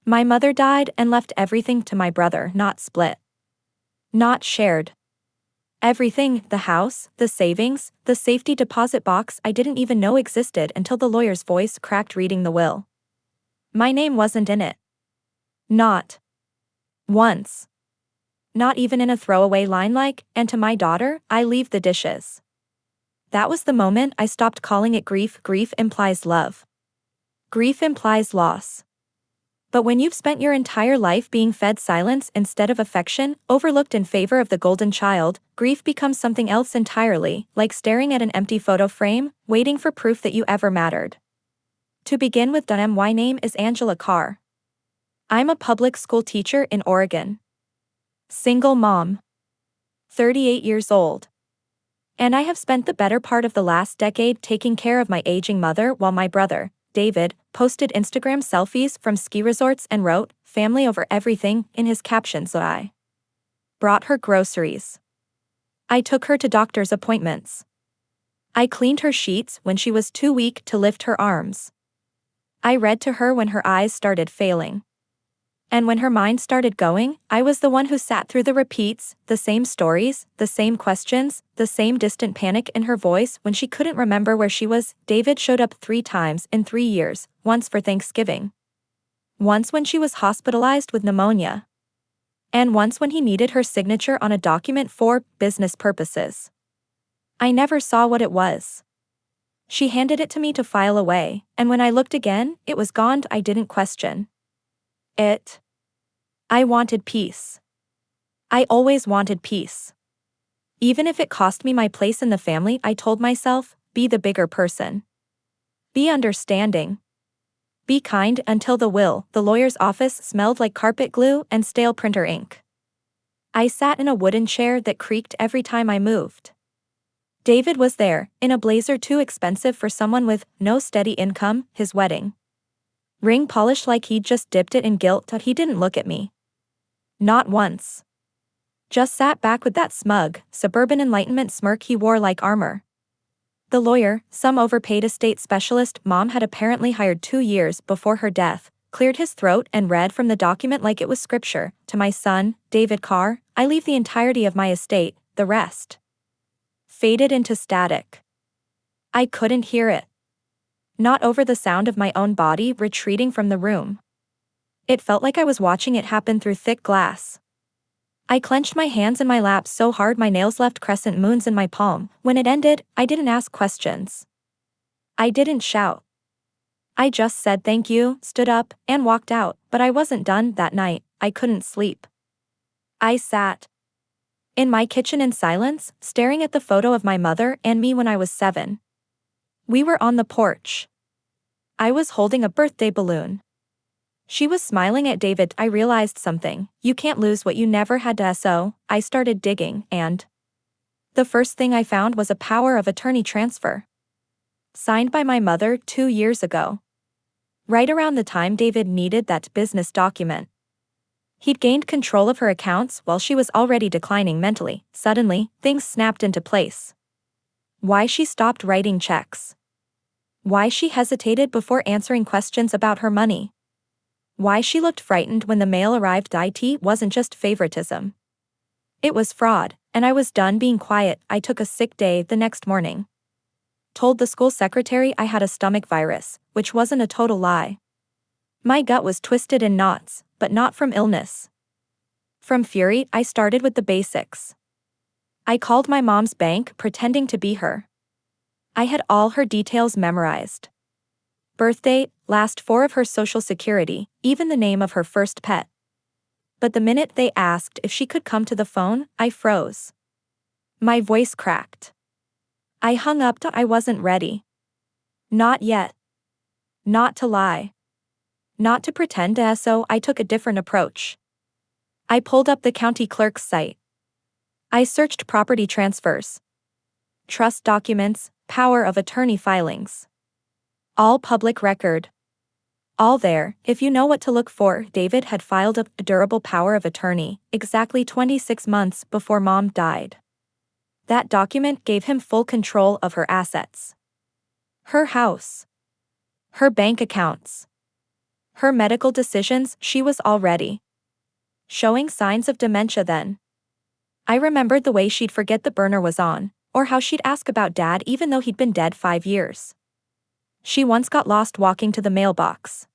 My mother died and left everything to my brother, not split. Not shared. Everything, the house, the savings, the safety deposit box I didn't even know existed until the lawyer's voice cracked reading the will. My name wasn't in it. Not once. Not even in a throwaway line like, "And to my daughter, I leave the dishes." That was the moment I stopped calling it grief. Grief implies love. Grief implies loss. But when you've spent your entire life being fed silence instead of affection, overlooked in favor of the golden child, grief becomes something else entirely, like staring at an empty photo frame, waiting for proof that you ever mattered. To begin with, my name is Angela Carr. I'm a public school teacher in Oregon. Single mom. 38 years old. And I have spent the better part of the last decade taking care of my aging mother while my brother, David, posted Instagram selfies from ski resorts and wrote, "Family over everything," in his caption. So I brought her groceries. I took her to doctor's appointments. I cleaned her sheets when she was too weak to lift her arms. I read to her when her eyes started failing. And when her mind started going, I was the one who sat through the repeats, the same stories, the same questions, the same distant panic in her voice when she couldn't remember where she was. David showed up 3 times in 3 years, once for Thanksgiving. Once when she was hospitalized with pneumonia. And once when he needed her signature on a document for business purposes. I never saw what it was. She handed it to me to file away, and when I looked again, it was gone. I didn't question it. I wanted peace. I always wanted peace. Even if it cost me my place in the family, I told myself, be the bigger person. Be understanding. Be kind. Until the will, the lawyer's office smelled like carpet glue and stale printer ink. I sat in a wooden chair that creaked every time I moved. David was there, in a blazer too expensive for someone with no steady income, his wedding ring polished like he'd just dipped it in guilt. He didn't look at me. Not once. Just sat back with that smug, suburban enlightenment smirk he wore like armor. The lawyer, some overpaid estate specialist Mom had apparently hired 2 years before her death, cleared his throat and read from the document like it was scripture. "To my son, David Carr, I leave the entirety of my estate," the rest faded into static. I couldn't hear it. Not over the sound of my own body retreating from the room. It felt like I was watching it happen through thick glass. I clenched my hands in my lap so hard my nails left crescent moons in my palm. When it ended, I didn't ask questions. I didn't shout. I just said thank you, stood up, and walked out, but I wasn't done. That night, I couldn't sleep. I sat in my kitchen in silence, staring at the photo of my mother and me when I was 7. We were on the porch. I was holding a birthday balloon. She was smiling at David. I realized something. You can't lose what you never had to. So I started digging, and the first thing I found was a power of attorney transfer. Signed by my mother 2 years ago. Right around the time David needed that business document. He'd gained control of her accounts while she was already declining mentally. Suddenly, things snapped into place. Why she stopped writing checks. Why she hesitated before answering questions about her money. Why she looked frightened when the mail arrived. It wasn't just favoritism. It was fraud, and I was done being quiet. I took a sick day the next morning. Told the school secretary I had a stomach virus, which wasn't a total lie. My gut was twisted in knots, but not from illness. From fury, I started with the basics. I called my mom's bank pretending to be her. I had all her details memorized. Birthdate, last 4 of her social security, even the name of her first pet. But the minute they asked if she could come to the phone, I froze. My voice cracked. I hung up. I wasn't ready. Not yet. Not to lie. Not to pretend. So I took a different approach. I pulled up the county clerk's site. I searched property transfers, trust documents, power of attorney filings. All public record. All there, if you know what to look for. David had filed a durable power of attorney exactly 26 months before Mom died. That document gave him full control of her assets. Her house. Her bank accounts. Her medical decisions, she was already showing signs of dementia then. I remembered the way she'd forget the burner was on, or how she'd ask about Dad even though he'd been dead 5 years. She once got lost walking to the mailbox.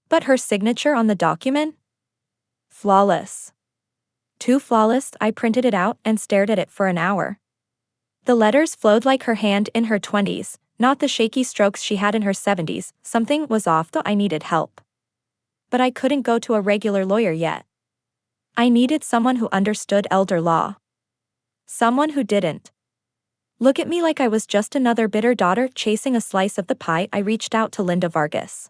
But her signature on the document? Flawless. Too flawless, I printed it out and stared at it for an hour. The letters flowed like her hand in her 20s, not the shaky strokes she had in her 70s. Something was off, though I needed help. But I couldn't go to a regular lawyer yet. I needed someone who understood elder law. Someone who didn't look at me like I was just another bitter daughter chasing a slice of the pie. I reached out to Linda Vargas.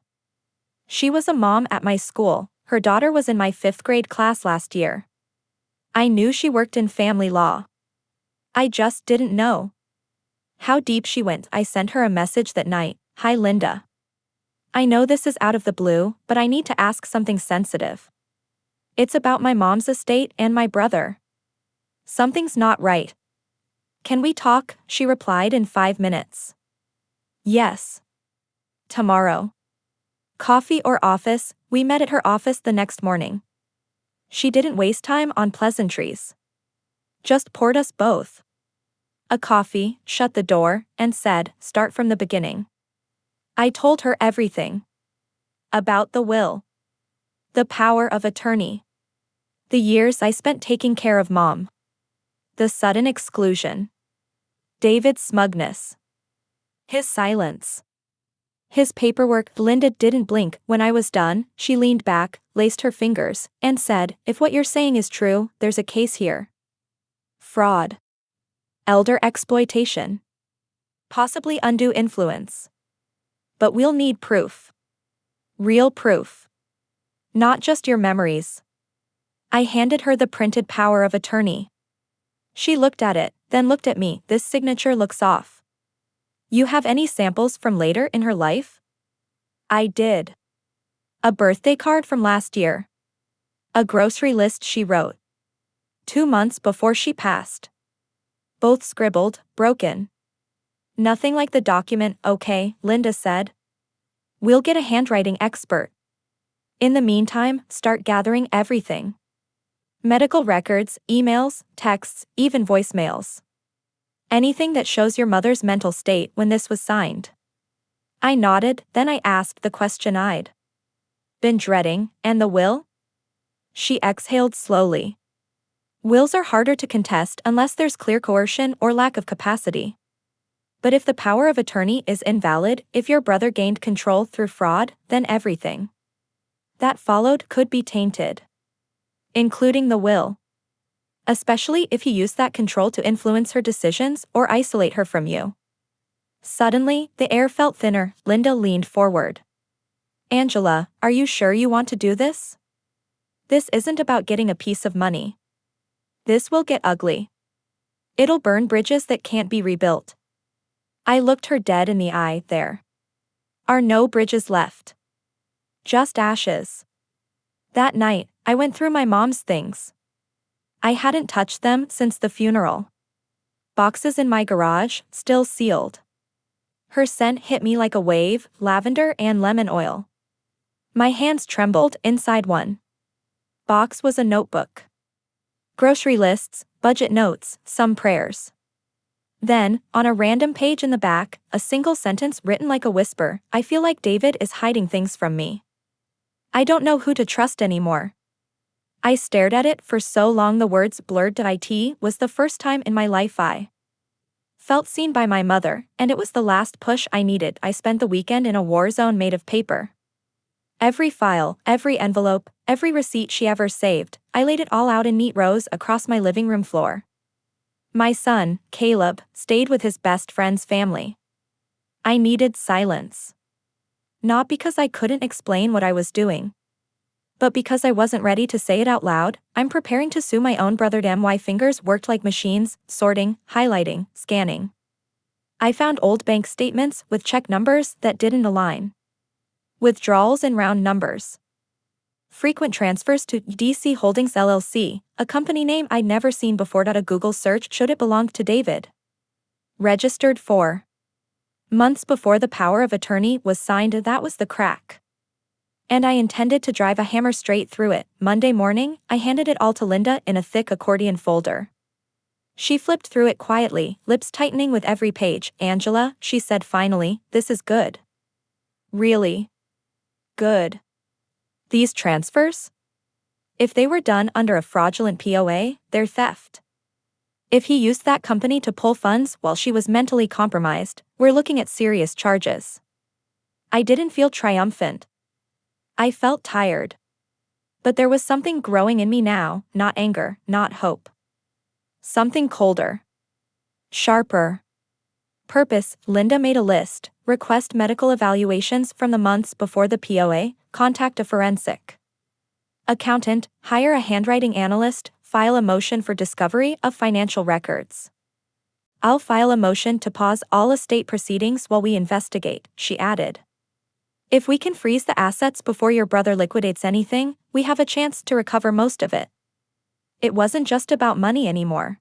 She was a mom at my school. Her daughter was in my 5th grade class last year. I knew she worked in family law. I just didn't know how deep she went. I sent her a message that night. Hi Linda. I know this is out of the blue, but I need to ask something sensitive. It's about my mom's estate and my brother. Something's not right. Can we talk? She replied in 5 minutes. Yes. Tomorrow. Coffee or office? We met at her office the next morning. She didn't waste time on pleasantries. Just poured us both a coffee, shut the door, and said, start from the beginning. I told her everything. About the will. The power of attorney. The years I spent taking care of Mom. The sudden exclusion. David's smugness. His silence. His paperwork. Linda didn't blink. When I was done, she leaned back, laced her fingers, and said, if what you're saying is true, there's a case here. Fraud. Elder exploitation. Possibly undue influence. But we'll need proof. Real proof. Not just your memories. I handed her the printed power of attorney. She looked at it, then looked at me. This signature looks off. You have any samples from later in her life? I did. A birthday card from last year. A grocery list she wrote 2 months before she passed. Both scribbled, broken. Nothing like the document. Okay, Linda said. We'll get a handwriting expert. In the meantime, start gathering everything. Medical records, emails, texts, even voicemails. Anything that shows your mother's mental state when this was signed. I nodded, then I asked the question I'd been dreading, and the will? She exhaled slowly. Wills are harder to contest unless there's clear coercion or lack of capacity. But if the power of attorney is invalid, if your brother gained control through fraud, then everything that followed could be tainted. Including the will. Especially if he used that control to influence her decisions or isolate her from you. Suddenly, the air felt thinner. Linda leaned forward. Angela, are you sure you want to do this? This isn't about getting a piece of money. This will get ugly. It'll burn bridges that can't be rebuilt. I looked her dead in the eye. There are no bridges left. Just ashes. That night, I went through my mom's things. I hadn't touched them since the funeral. Boxes in my garage, still sealed. Her scent hit me like a wave, lavender and lemon oil. My hands trembled. Inside one box was a notebook. Grocery lists, budget notes, some prayers. Then, on a random page in the back, a single sentence written like a whisper, I feel like David is hiding things from me. I don't know who to trust anymore. I stared at it for so long the words blurred. It was the first time in my life I felt seen by my mother, and it was the last push I needed. I spent the weekend in a war zone made of paper. Every file, every envelope, every receipt she ever saved, I laid it all out in neat rows across my living room floor. My son, Caleb, stayed with his best friend's family. I needed silence. Not because I couldn't explain what I was doing, but because I wasn't ready to say it out loud. I'm preparing to sue my own brother. Damn, my fingers worked like machines, sorting, highlighting, scanning. I found old bank statements with check numbers that didn't align. Withdrawals in round numbers. Frequent transfers to DC Holdings LLC, a company name I'd never seen before. A Google search showed it belonged to David. Registered 4 months before the power of attorney was signed. That was the crack. And I intended to drive a hammer straight through it. Monday morning, I handed it all to Linda in a thick accordion folder. She flipped through it quietly, lips tightening with every page. "Angela," she said finally, "this is good." "Really? Good. These transfers? If they were done under a fraudulent POA, they're theft. If he used that company to pull funds while she was mentally compromised, we're looking at serious charges." I didn't feel triumphant. I felt tired. But there was something growing in me now, not anger, not hope. Something colder. Sharper. Purpose. Linda made a list: request medical evaluations from the months before the POA, contact a forensic accountant, hire a handwriting analyst, file a motion for discovery of financial records. "I'll file a motion to pause all estate proceedings while we investigate," she added. "If we can freeze the assets before your brother liquidates anything, we have a chance to recover most of it." It wasn't just about money anymore.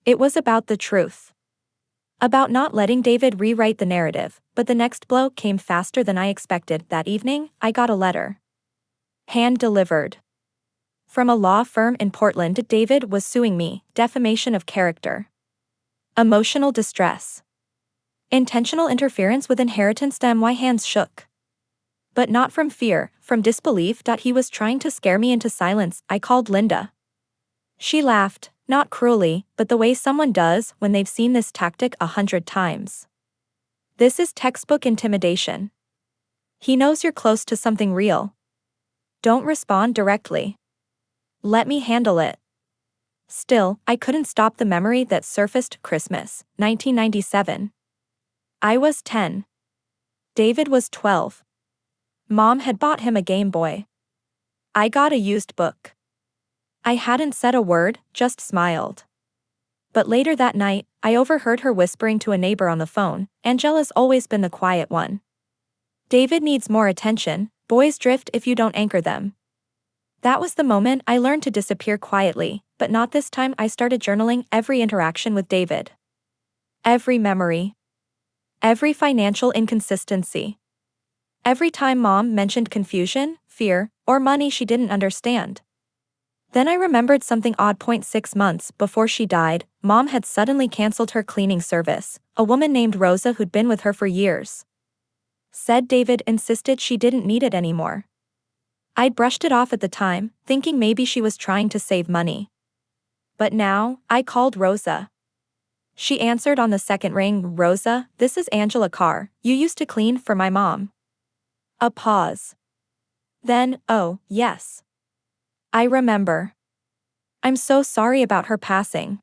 It was about the truth. About not letting David rewrite the narrative. But the next blow came faster than I expected. That evening, I got a letter. Hand-delivered. From a law firm in Portland. David was suing me, defamation of character, emotional distress, intentional interference with inheritance. My hands shook. But not from fear, from disbelief. He was trying to scare me into silence. I called Linda. She laughed, not cruelly, but the way someone does when they've seen this tactic 100 times. "This is textbook intimidation. He knows you're close to something real. Don't respond directly. Let me handle it." Still, I couldn't stop the memory that surfaced. Christmas, 1997. I was 10. David was 12. Mom had bought him a Game Boy. I got a used book. I hadn't said a word, just smiled. But later that night, I overheard her whispering to a neighbor on the phone, "Angela's always been the quiet one. David needs more attention. Boys drift if you don't anchor them." That was the moment I learned to disappear quietly, but not this time. I started journaling every interaction with David. Every memory. Every financial inconsistency. Every time Mom mentioned confusion, fear, or money she didn't understand. Then I remembered something odd. 6 months before she died, Mom had suddenly canceled her cleaning service. A woman named Rosa, who'd been with her for years, said David insisted she didn't need it anymore. I'd brushed it off at the time, thinking maybe she was trying to save money. But now, I called Rosa. She answered on the second ring. "Rosa, this is Angela Carr. You used to clean for my mom." A pause. Then, "Oh, yes. I remember. I'm so sorry about her passing.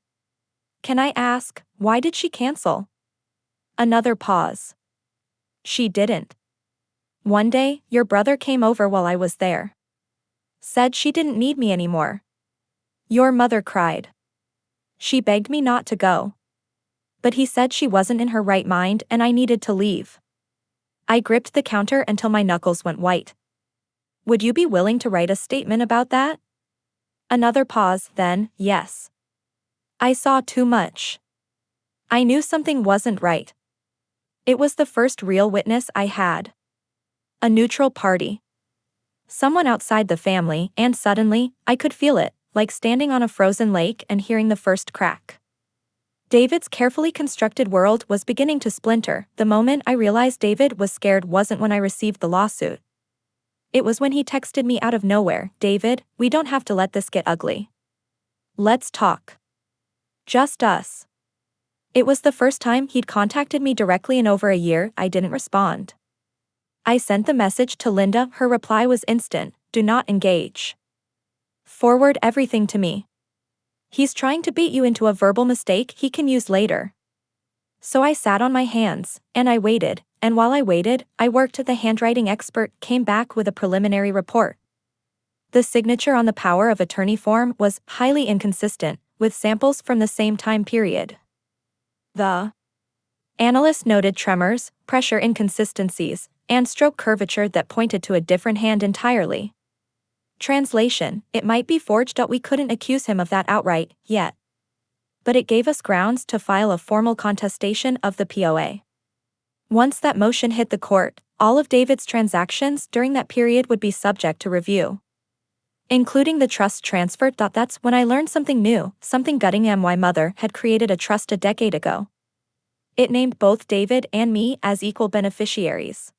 Can I ask, why did she cancel?" Another pause. "She didn't. One day, your brother came over while I was there. Said she didn't need me anymore. Your mother cried. She begged me not to go. But he said she wasn't in her right mind and I needed to leave." I gripped the counter until my knuckles went white. "Would you be willing to write a statement about that?" Another pause. Then, "Yes. I saw too much. I knew something wasn't right." It was the first real witness I had. A neutral party. Someone outside the family, and suddenly, I could feel it, like standing on a frozen lake and hearing the first crack. David's carefully constructed world was beginning to splinter. The moment I realized David was scared wasn't when I received the lawsuit. It was when he texted me out of nowhere. "David, we don't have to let this get ugly. Let's talk. Just us." It was the first time he'd contacted me directly in over a year. I didn't respond. I sent the message to Linda. Her reply was instant: "Do not engage. Forward everything to me. He's trying to bait you into a verbal mistake he can use later." So I sat on my hands, and I waited, and while I waited, I worked. The handwriting expert came back with a preliminary report. The signature on the power of attorney form was highly inconsistent, with samples from the same time period. The analyst noted tremors, pressure inconsistencies, and stroke curvature that pointed to a different hand entirely. Translation: it might be forged. We couldn't accuse him of that outright, yet. But it gave us grounds to file a formal contestation of the POA. Once that motion hit the court, all of David's transactions during that period would be subject to review, including the trust transfer. That's when I learned something new, something gutting. My mother had created a trust a decade ago. It named both David and me as equal beneficiaries.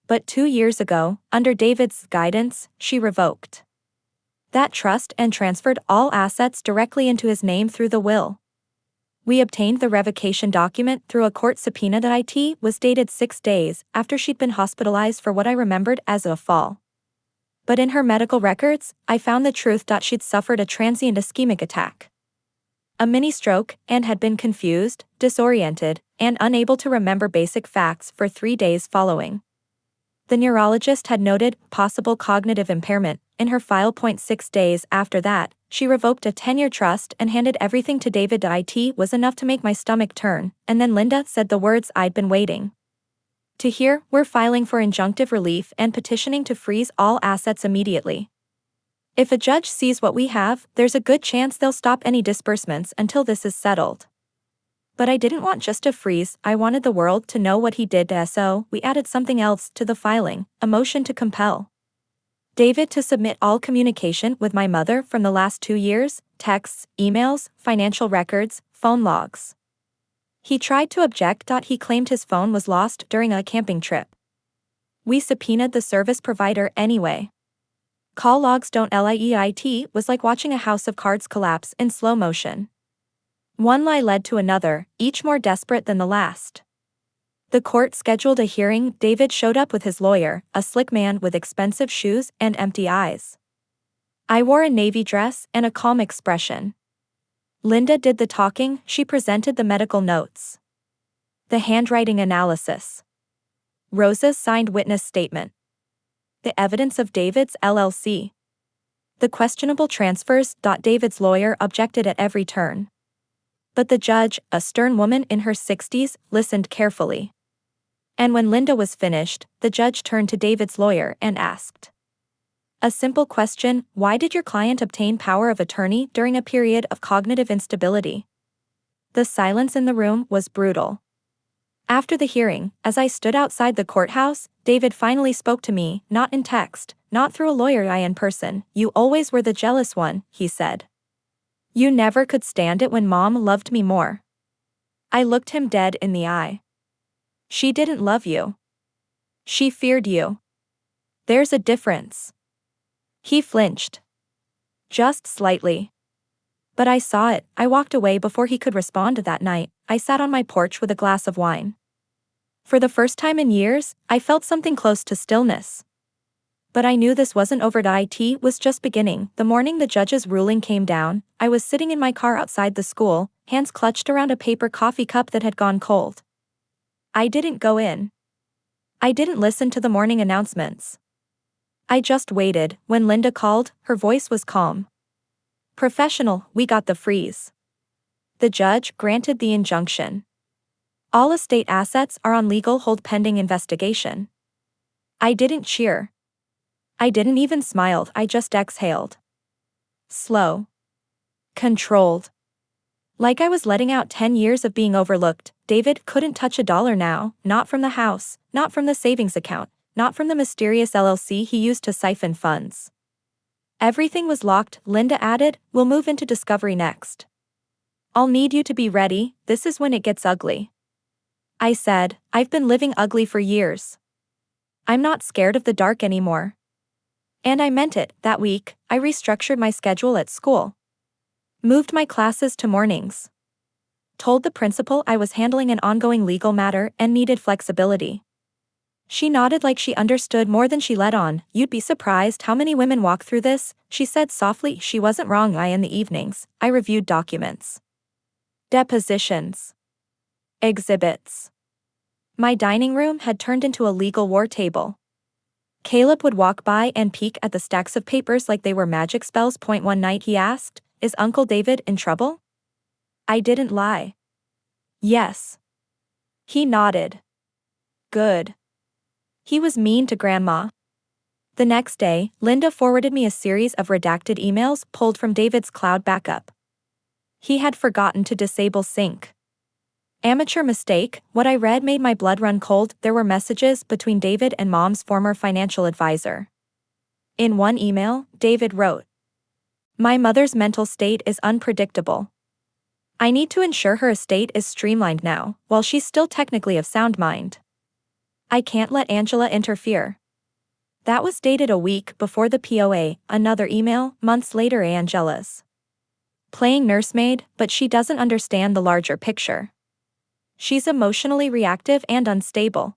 But 2 years ago, under David's guidance, she revoked that trust and transferred all assets directly into his name through the will. We obtained the revocation document through a court subpoena that was dated 6 days after she'd been hospitalized for what I remembered as a fall. But in her medical records, I found the truth. She'd suffered a transient ischemic attack, a mini stroke, and had been confused, disoriented, and unable to remember basic facts for 3 days following. The neurologist had noted possible cognitive impairment in her file. 6 days after that, she revoked a 10-year trust and handed everything to David. It was enough to make my stomach turn, and then Linda said the words I'd been waiting to hear: "We're filing for injunctive relief and petitioning to freeze all assets immediately. If a judge sees what we have, there's a good chance they'll stop any disbursements until this is settled." But I didn't want just a freeze, I wanted the world to know what he did. So we added something else to the filing, a motion to compel David to submit all communication with my mother from the last 2 years, texts, emails, financial records, phone logs. He tried to object. He claimed his phone was lost during a camping trip. We subpoenaed the service provider anyway. Call logs don't lie. It was like watching a house of cards collapse in slow motion. One lie led to another, each more desperate than the last. The court scheduled a hearing. David showed up with his lawyer, a slick man with expensive shoes and empty eyes. I wore a navy dress and a calm expression. Linda did the talking. She presented the medical notes, the handwriting analysis, Rosa's signed witness statement, the evidence of David's LLC, the questionable transfers. David's lawyer objected at every turn. But the judge, a stern woman in her 60s, listened carefully. And when Linda was finished, the judge turned to David's lawyer and asked a simple question: why did your client obtain power of attorney during a period of cognitive instability? The silence in the room was brutal. After the hearing, as I stood outside the courthouse, David finally spoke to me, not in text, not through a lawyer, in person. "You always were the jealous one," he said. "You never could stand it when Mom loved me more." I looked him dead in the eye. "She didn't love you. She feared you. There's a difference." He flinched. Just slightly. But I saw it. I walked away before he could respond. That night, I sat on my porch with a glass of wine. For the first time in years, I felt something close to stillness. But I knew this wasn't over. It was just beginning. The morning the judge's ruling came down, I was sitting in my car outside the school, hands clutched around a paper coffee cup that had gone cold. I didn't go in. I didn't listen to the morning announcements. I just waited. When Linda called, her voice was calm. "Professional, we got the freeze." The judge granted the injunction. All estate assets are on legal hold pending investigation. I didn't cheer. I didn't even smile. I just exhaled. Slow. Controlled. Like I was letting out 10 years of being overlooked. David couldn't touch a dollar now, not from the house, not from the savings account, not from the mysterious LLC he used to siphon funds. Everything was locked. Linda added, "We'll move into discovery next. I'll need you to be ready, this is when it gets ugly." I said, "I've been living ugly for years. I'm not scared of the dark anymore." And I meant it. That week, I restructured my schedule at school. Moved my classes to mornings. Told the principal I was handling an ongoing legal matter and needed flexibility. She nodded like she understood more than she let on. "You'd be surprised how many women walk through this," she said softly. She wasn't wrong. In the evenings, I reviewed documents, depositions, exhibits. My dining room had turned into a legal war table. Caleb would walk by and peek at the stacks of papers like they were magic spells. One night he asked, "Is Uncle David in trouble?" I didn't lie. "Yes." He nodded. "Good. He was mean to Grandma." The next day, Linda forwarded me a series of redacted emails pulled from David's cloud backup. He had forgotten to disable sync. Amateur mistake, what I read made my blood run cold. There were messages between David and Mom's former financial advisor. In one email, David wrote, "My mother's mental state is unpredictable. I need to ensure her estate is streamlined now, while she's still technically of sound mind. I can't let Angela interfere." That was dated a week before the POA. Another email, months later. Angela's playing nursemaid, but she doesn't understand the larger picture. She's emotionally reactive and unstable.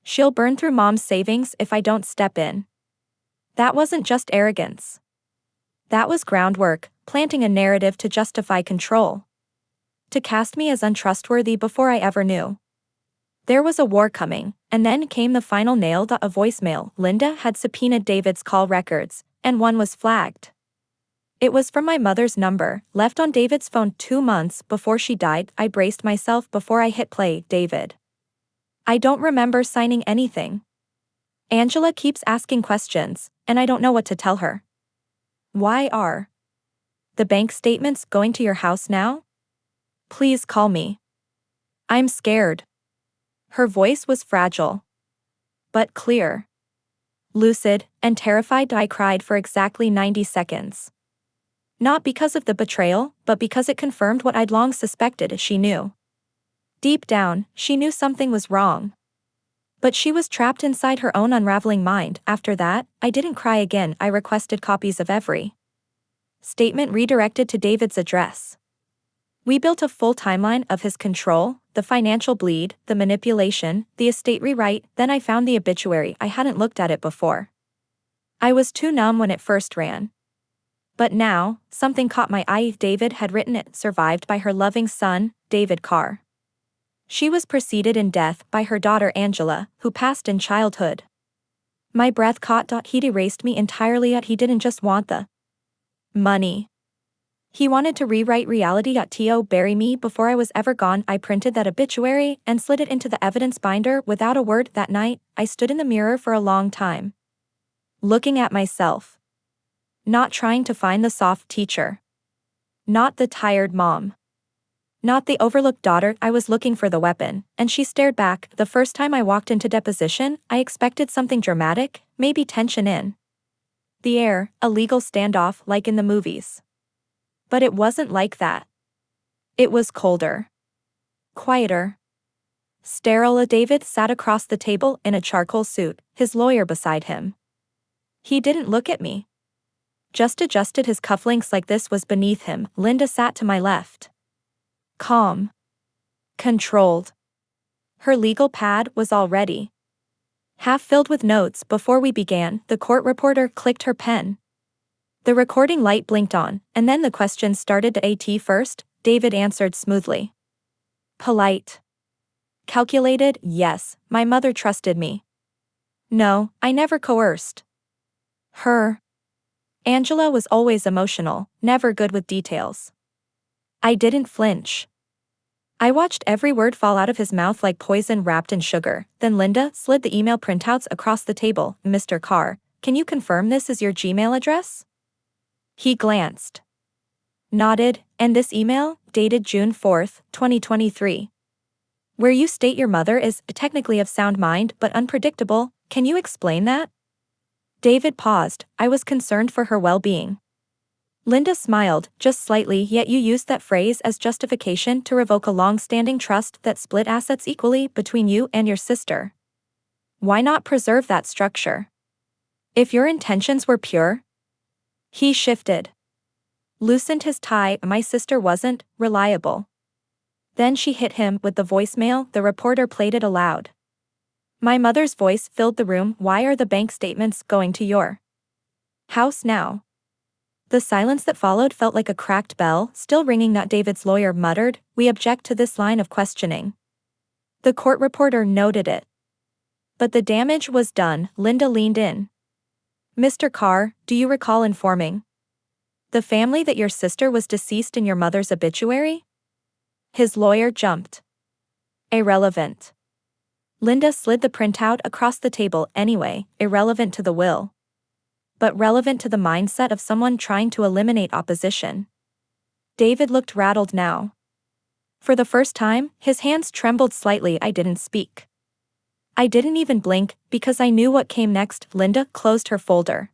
She'll burn through Mom's savings if I don't step in. That wasn't just arrogance. That was groundwork, planting a narrative to justify control. To cast me as untrustworthy before I ever knew. There was a war coming, and then came the final nail. A voicemail. Linda had subpoenaed David's call records, and one was flagged. It was from my mother's number, left on David's phone 2 months before she died. I braced myself before I hit play. David. I don't remember signing anything. Angela keeps asking questions, and I don't know what to tell her. Why are the bank statements going to your house now? Please call me. I'm scared. Her voice was fragile, but clear. Lucid and terrified. I cried for exactly 90 seconds. Not because of the betrayal, but because it confirmed what I'd long suspected. She knew. Deep down, she knew something was wrong. But she was trapped inside her own unraveling mind. After that, I didn't cry again. I requested copies of every statement redirected to David's address. We built a full timeline of his control, the financial bleed, the manipulation, the estate rewrite. Then I found the obituary. I hadn't looked at it before. I was too numb when it first ran. But now, something caught my eye. David had written it, survived by her loving son, David Carr. She was preceded in death by her daughter Angela, who passed in childhood. My breath caught. He'd erased me entirely. He didn't just want the money. He wanted to rewrite reality. To bury me before I was ever gone. I printed that obituary and slid it into the evidence binder without a word. That night, I stood in the mirror for a long time, looking at myself. Not trying to find the soft teacher. Not the tired mom. Not the overlooked daughter. I was looking for the weapon, and she stared back. The first time I walked into deposition, I expected something dramatic, maybe tension in the air, a legal standoff like in the movies. But it wasn't like that. It was colder. Quieter. Sterile. David sat across the table in a charcoal suit, his lawyer beside him. He didn't look at me. Just adjusted his cufflinks like this was beneath him. Linda sat to my left. Calm. Controlled. Her legal pad was already half filled with notes. Before we began, the court reporter clicked her pen. The recording light blinked on, and then the questions started. At first, David answered smoothly. Polite. Calculated. Yes, my mother trusted me. No, I never coerced her. Angela was always emotional, never good with details. I didn't flinch. I watched every word fall out of his mouth like poison wrapped in sugar. Then Linda slid the email printouts across the table. Mr. Carr, can you confirm this is your Gmail address? He glanced. Nodded. And this email, dated June 4, 2023. Where you state your mother is technically of sound mind but unpredictable, can you explain that? David paused. I was concerned for her well-being. Linda smiled, just slightly. Yet you used that phrase as justification to revoke a long-standing trust that split assets equally between you and your sister. Why not preserve that structure? If your intentions were pure? He shifted. Loosened his tie. My sister wasn't reliable. Then she hit him with the voicemail. The reporter played it aloud. My mother's voice filled the room. Why are the bank statements going to your house now? The silence that followed felt like a cracked bell, still ringing. David's lawyer muttered, we object to this line of questioning. The court reporter noted it. But the damage was done. Linda leaned in. Mr. Carr, do you recall informing the family that your sister was deceased in your mother's obituary? His lawyer jumped. Irrelevant. Linda slid the printout across the table. Anyway, irrelevant to the will. But relevant to the mindset of someone trying to eliminate opposition. David looked rattled now. For the first time, his hands trembled slightly. I didn't speak. I didn't even blink, because I knew what came next. Linda closed her folder.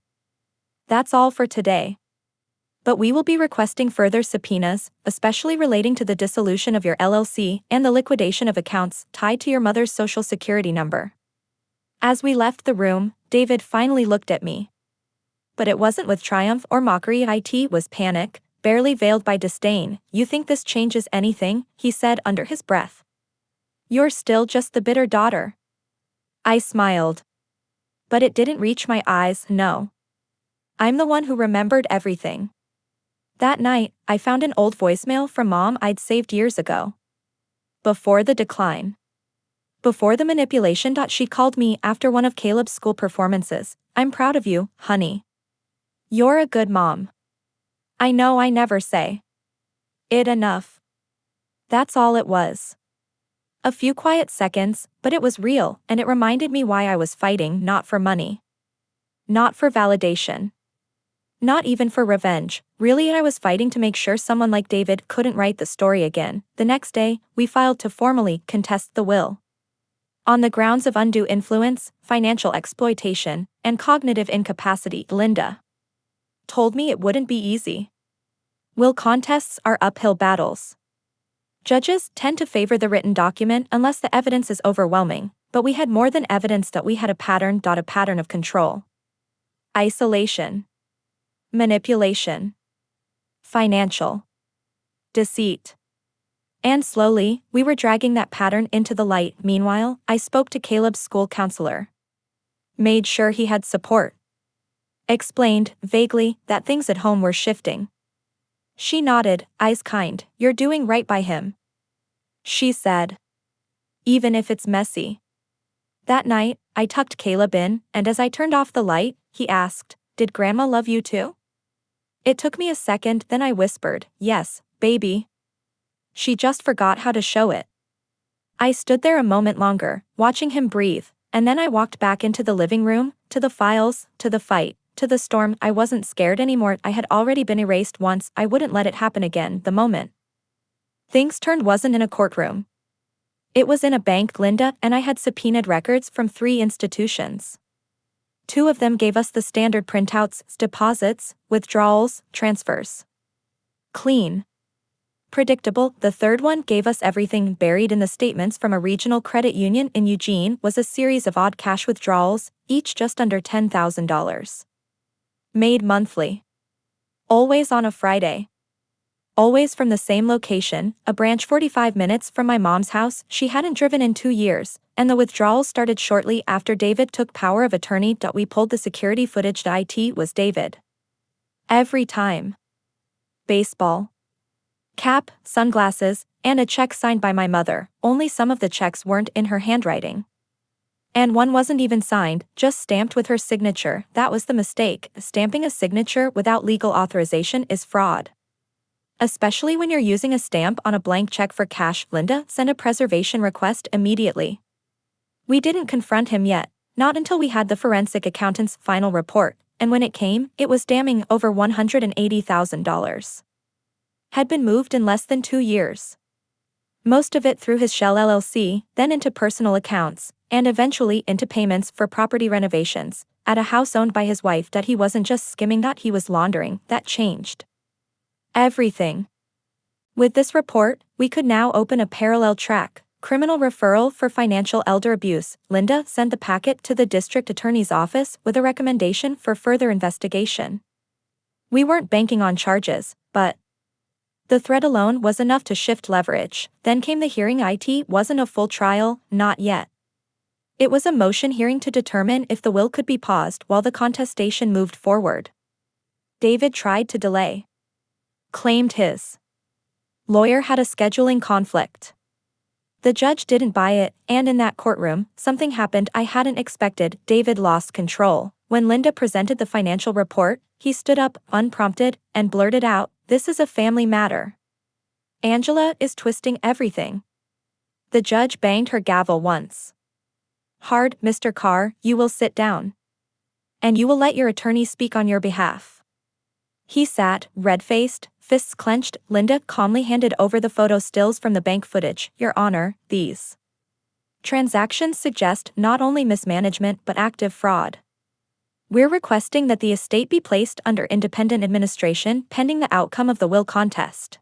That's all for today. But we will be requesting further subpoenas, especially relating to the dissolution of your LLC and the liquidation of accounts tied to your mother's social security number. As we left the room, David finally looked at me. But it wasn't with triumph or mockery. It was panic, barely veiled by disdain. You think this changes anything? He said under his breath. You're still just the bitter daughter. I smiled. But it didn't reach my eyes. No. I'm the one who remembered everything. That night, I found an old voicemail from Mom I'd saved years ago. Before the decline. Before the manipulation. She called me after one of Caleb's school performances. I'm proud of you, honey. You're a good mom. I know I never say it enough. That's all it was. A few quiet seconds, but it was real, and it reminded me why I was fighting. Not for money. Not for validation. Not even for revenge. Really, I was fighting to make sure someone like David couldn't write the story again. The next day, we filed to formally contest the will. On the grounds of undue influence, financial exploitation, and cognitive incapacity. Linda told me it wouldn't be easy. Will contests are uphill battles. Judges tend to favor the written document unless the evidence is overwhelming, but we had more than evidence that we had a pattern. A pattern of control. Isolation. Manipulation. Financial deceit. And slowly, we were dragging that pattern into the light. Meanwhile, I spoke to Caleb's school counselor. Made sure he had support. Explained, vaguely, that things at home were shifting. She nodded, eyes kind. You're doing right by him. She said. Even if it's messy. That night, I tucked Caleb in, and as I turned off the light, he asked, Did Grandma love you too? It took me a second, then I whispered, Yes, baby. She just forgot how to show it. I stood there a moment longer, watching him breathe, and then I walked back into the living room, to the files, to the fight, to the storm. I wasn't scared anymore. I had already been erased once. I wouldn't let it happen again. The moment things turned wasn't in a courtroom. It was in a bank. Linda and I had subpoenaed records from 3 institutions. 2 of them gave us the standard printouts, deposits, withdrawals, transfers. Clean. Predictable. The 3rd one gave us everything. Buried in the statements from a regional credit union in Eugene was a series of odd cash withdrawals, each just under $10,000. Made monthly. Always on a Friday. Always from the same location, a branch 45 minutes from my mom's house. She hadn't driven in 2 years, and the withdrawals started shortly after David took power of attorney. We pulled the security footage. It was David. Every time. Baseball cap, sunglasses, and a check signed by my mother. Only some of the checks weren't in her handwriting. And one wasn't even signed, just stamped with her signature. That was the mistake. Stamping a signature without legal authorization is fraud. Especially when you're using a stamp on a blank check for cash. Linda sent a preservation request immediately. We didn't confront him yet, not until we had the forensic accountant's final report, and when it came, it was damning. Over $180,000. Had been moved in less than 2 years. Most of it through his shell LLC, then into personal accounts, and eventually into payments for property renovations, at a house owned by his wife. He wasn't just skimming. He was laundering. That changed everything. With this report, we could now open a parallel track, criminal referral for financial elder abuse. Linda sent the packet to the district attorney's office with a recommendation for further investigation. We weren't banking on charges, but the threat alone was enough to shift leverage. Then came the hearing. It wasn't a full trial, not yet. It was a motion hearing to determine if the will could be paused while the contestation moved forward. David tried to delay. Claimed his lawyer had a scheduling conflict. The judge didn't buy it, and in that courtroom, something happened I hadn't expected. David lost control. When Linda presented the financial report, he stood up, unprompted, and blurted out, "This is a family matter. Angela is twisting everything." The judge banged her gavel once. "Hard, Mr. Carr, you will sit down. And you will let your attorney speak on your behalf." He sat, red-faced, Fists clenched, Linda calmly handed over the photo stills from the bank footage. Your Honor, these transactions suggest not only mismanagement but active fraud. We're requesting that the estate be placed under independent administration pending the outcome of the will contest.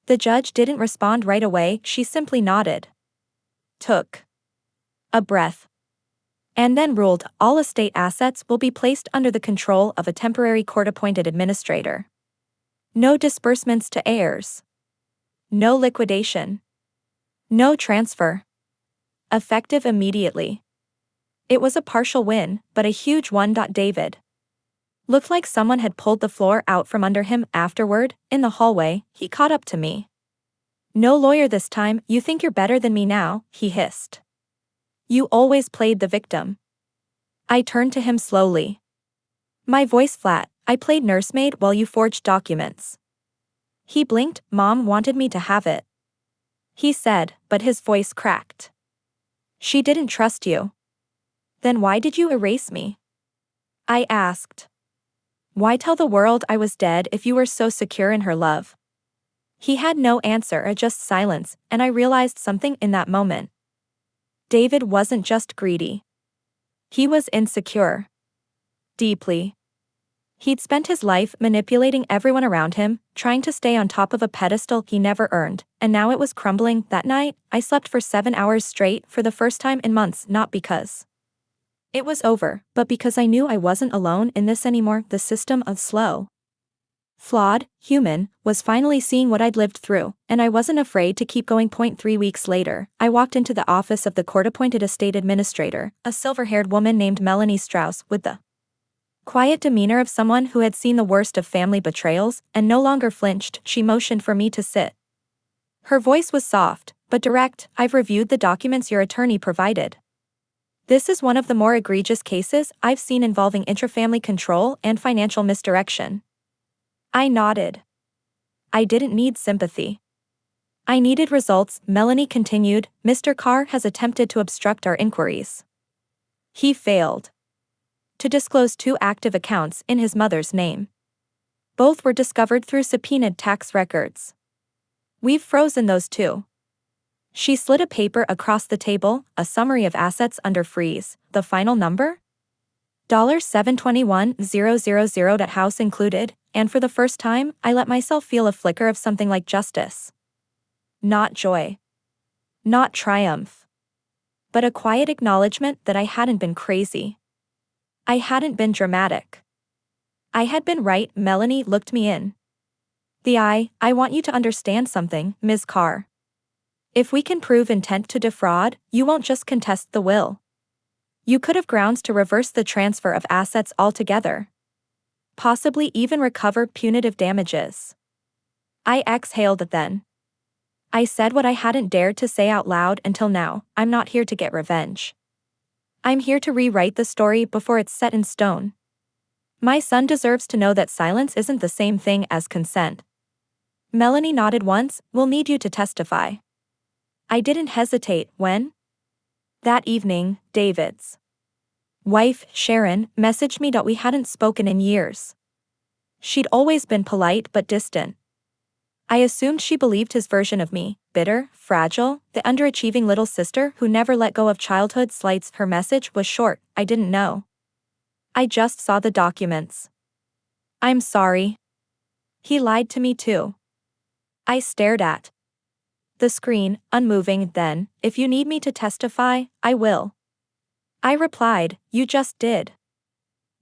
The judge didn't respond right away, she simply nodded. Took a breath. And then ruled all estate assets will be placed under the control of a temporary court-appointed administrator. No disbursements to heirs. No liquidation. No transfer. Effective immediately. It was a partial win, but a huge one. David looked like someone had pulled the floor out from under him. Afterward, in the hallway, he caught up to me. No lawyer this time, you think you're better than me now, he hissed. You always played the victim. I turned to him slowly. My voice flat, I played nursemaid while you forged documents. He blinked, Mom wanted me to have it. He said, but his voice cracked. She didn't trust you. Then why did you erase me? I asked. Why tell the world I was dead if you were so secure in her love? He had no answer, just silence, and I realized something in that moment. David wasn't just greedy. He was insecure. Deeply. He'd spent his life manipulating everyone around him, trying to stay on top of a pedestal he never earned, and now it was crumbling. That night, I slept for 7 hours straight for the first time in months, not because it was over, but because I knew I wasn't alone in this anymore. The system of slow, flawed, human, was finally seeing what I'd lived through, and I wasn't afraid to keep going. 3 weeks later, I walked into the office of the court-appointed estate administrator, a silver-haired woman named Melanie Strauss, with the quiet demeanor of someone who had seen the worst of family betrayals, and no longer flinched. She motioned for me to sit. Her voice was soft, but direct. I've reviewed the documents your attorney provided. This is one of the more egregious cases I've seen involving intrafamily control and financial misdirection. I nodded. I didn't need sympathy. I needed results. Melanie continued, Mr. Carr has attempted to obstruct our inquiries. He failed to disclose 2 active accounts in his mother's name. Both were discovered through subpoenaed tax records. We've frozen those 2. She slid a paper across the table, a summary of assets under freeze. The final number? $721,000. House included, and for the first time, I let myself feel a flicker of something like justice. Not joy. Not triumph. But a quiet acknowledgement that I hadn't been crazy. I hadn't been dramatic. I had been right. Melanie looked me in the eye. I want you to understand something, Ms. Carr. If we can prove intent to defraud, you won't just contest the will. You could have grounds to reverse the transfer of assets altogether. Possibly even recover punitive damages. I exhaled then. I said what I hadn't dared to say out loud until now, I'm not here to get revenge. I'm here to rewrite the story before it's set in stone. My son deserves to know that silence isn't the same thing as consent. Melanie nodded once, we'll need you to testify. I didn't hesitate. When? That evening, David's wife, Sharon, messaged me that we hadn't spoken in years. She'd always been polite but distant. I assumed she believed his version of me, bitter, fragile, the underachieving little sister who never let go of childhood slights. Her message was short, I didn't know. I just saw the documents. I'm sorry. He lied to me too. I stared at the screen, unmoving. Then, if you need me to testify, I will. I replied, you just did.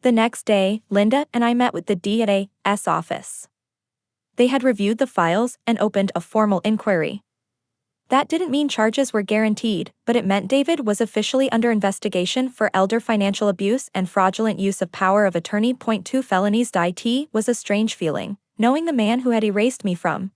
The next day, Linda and I met with the DA's office. They had reviewed the files and opened a formal inquiry. That didn't mean charges were guaranteed, but it meant David was officially under investigation for elder financial abuse and fraudulent use of power of attorney. 2 felonies. It was a strange feeling, knowing the man who had erased me from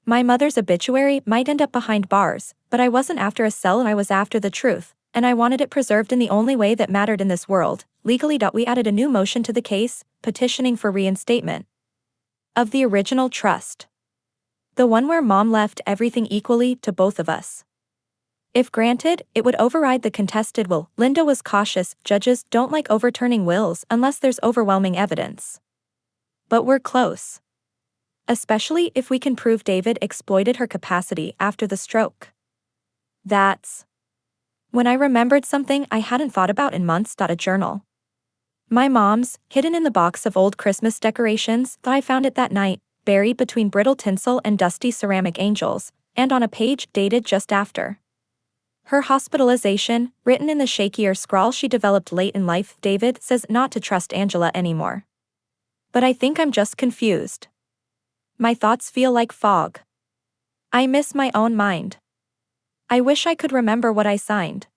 my mother's obituary might end up behind bars, but I wasn't after a cell, I was after the truth, and I wanted it preserved in the only way that mattered in this world, legally. We added a new motion to the case, petitioning for reinstatement of the original trust. The one where Mom left everything equally to both of us. If granted, it would override the contested will. Linda was cautious, judges don't like overturning wills unless there's overwhelming evidence. But we're close. especially if we can prove David exploited her capacity after the stroke. That's when I remembered something I hadn't thought about in months. A journal. My mom's, hidden in the box of old Christmas decorations. I found it that night, buried between brittle tinsel and dusty ceramic angels, and on a page dated just after her hospitalization, written in the shakier scrawl she developed late in life. David says not to trust Angela anymore. But I think I'm just confused. My thoughts feel like fog. I miss my own mind. I wish I could remember what I signed.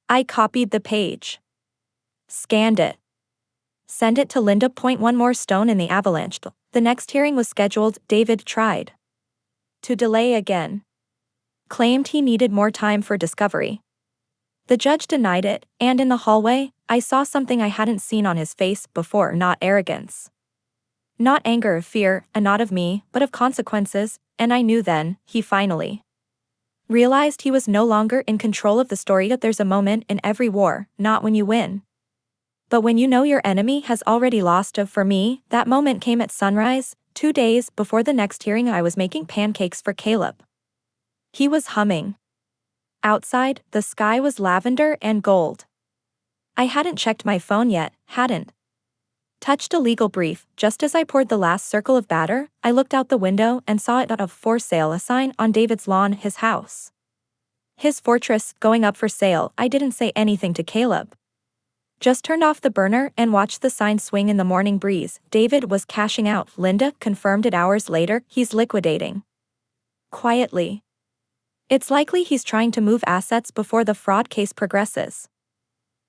I copied the page. Scanned it. Send it to Linda. One more stone in the avalanche. The next hearing was scheduled. David tried to delay again. Claimed he needed more time for discovery. The judge denied it, and in the hallway, I saw something I hadn't seen on his face before. Not arrogance. Not anger or fear, and not of me, but of consequences, and I knew then, he finally realized he was no longer in control of the story. There's a moment in every war, not when you win, but when you know your enemy has already lost. For me, that moment came at sunrise, 2 days before the next hearing. I was making pancakes for Caleb. He was humming. Outside, the sky was lavender and gold. I hadn't checked my phone yet, hadn't touched a legal brief. Just as I poured the last circle of batter, I looked out the window and saw it of for sale, a sign on David's lawn, his house. His fortress, going up for sale. I didn't say anything to Caleb. Just turned off the burner and watched the sign swing in the morning breeze. David was cashing out. Linda confirmed it hours later. He's liquidating. Quietly. It's likely he's trying to move assets before the fraud case progresses.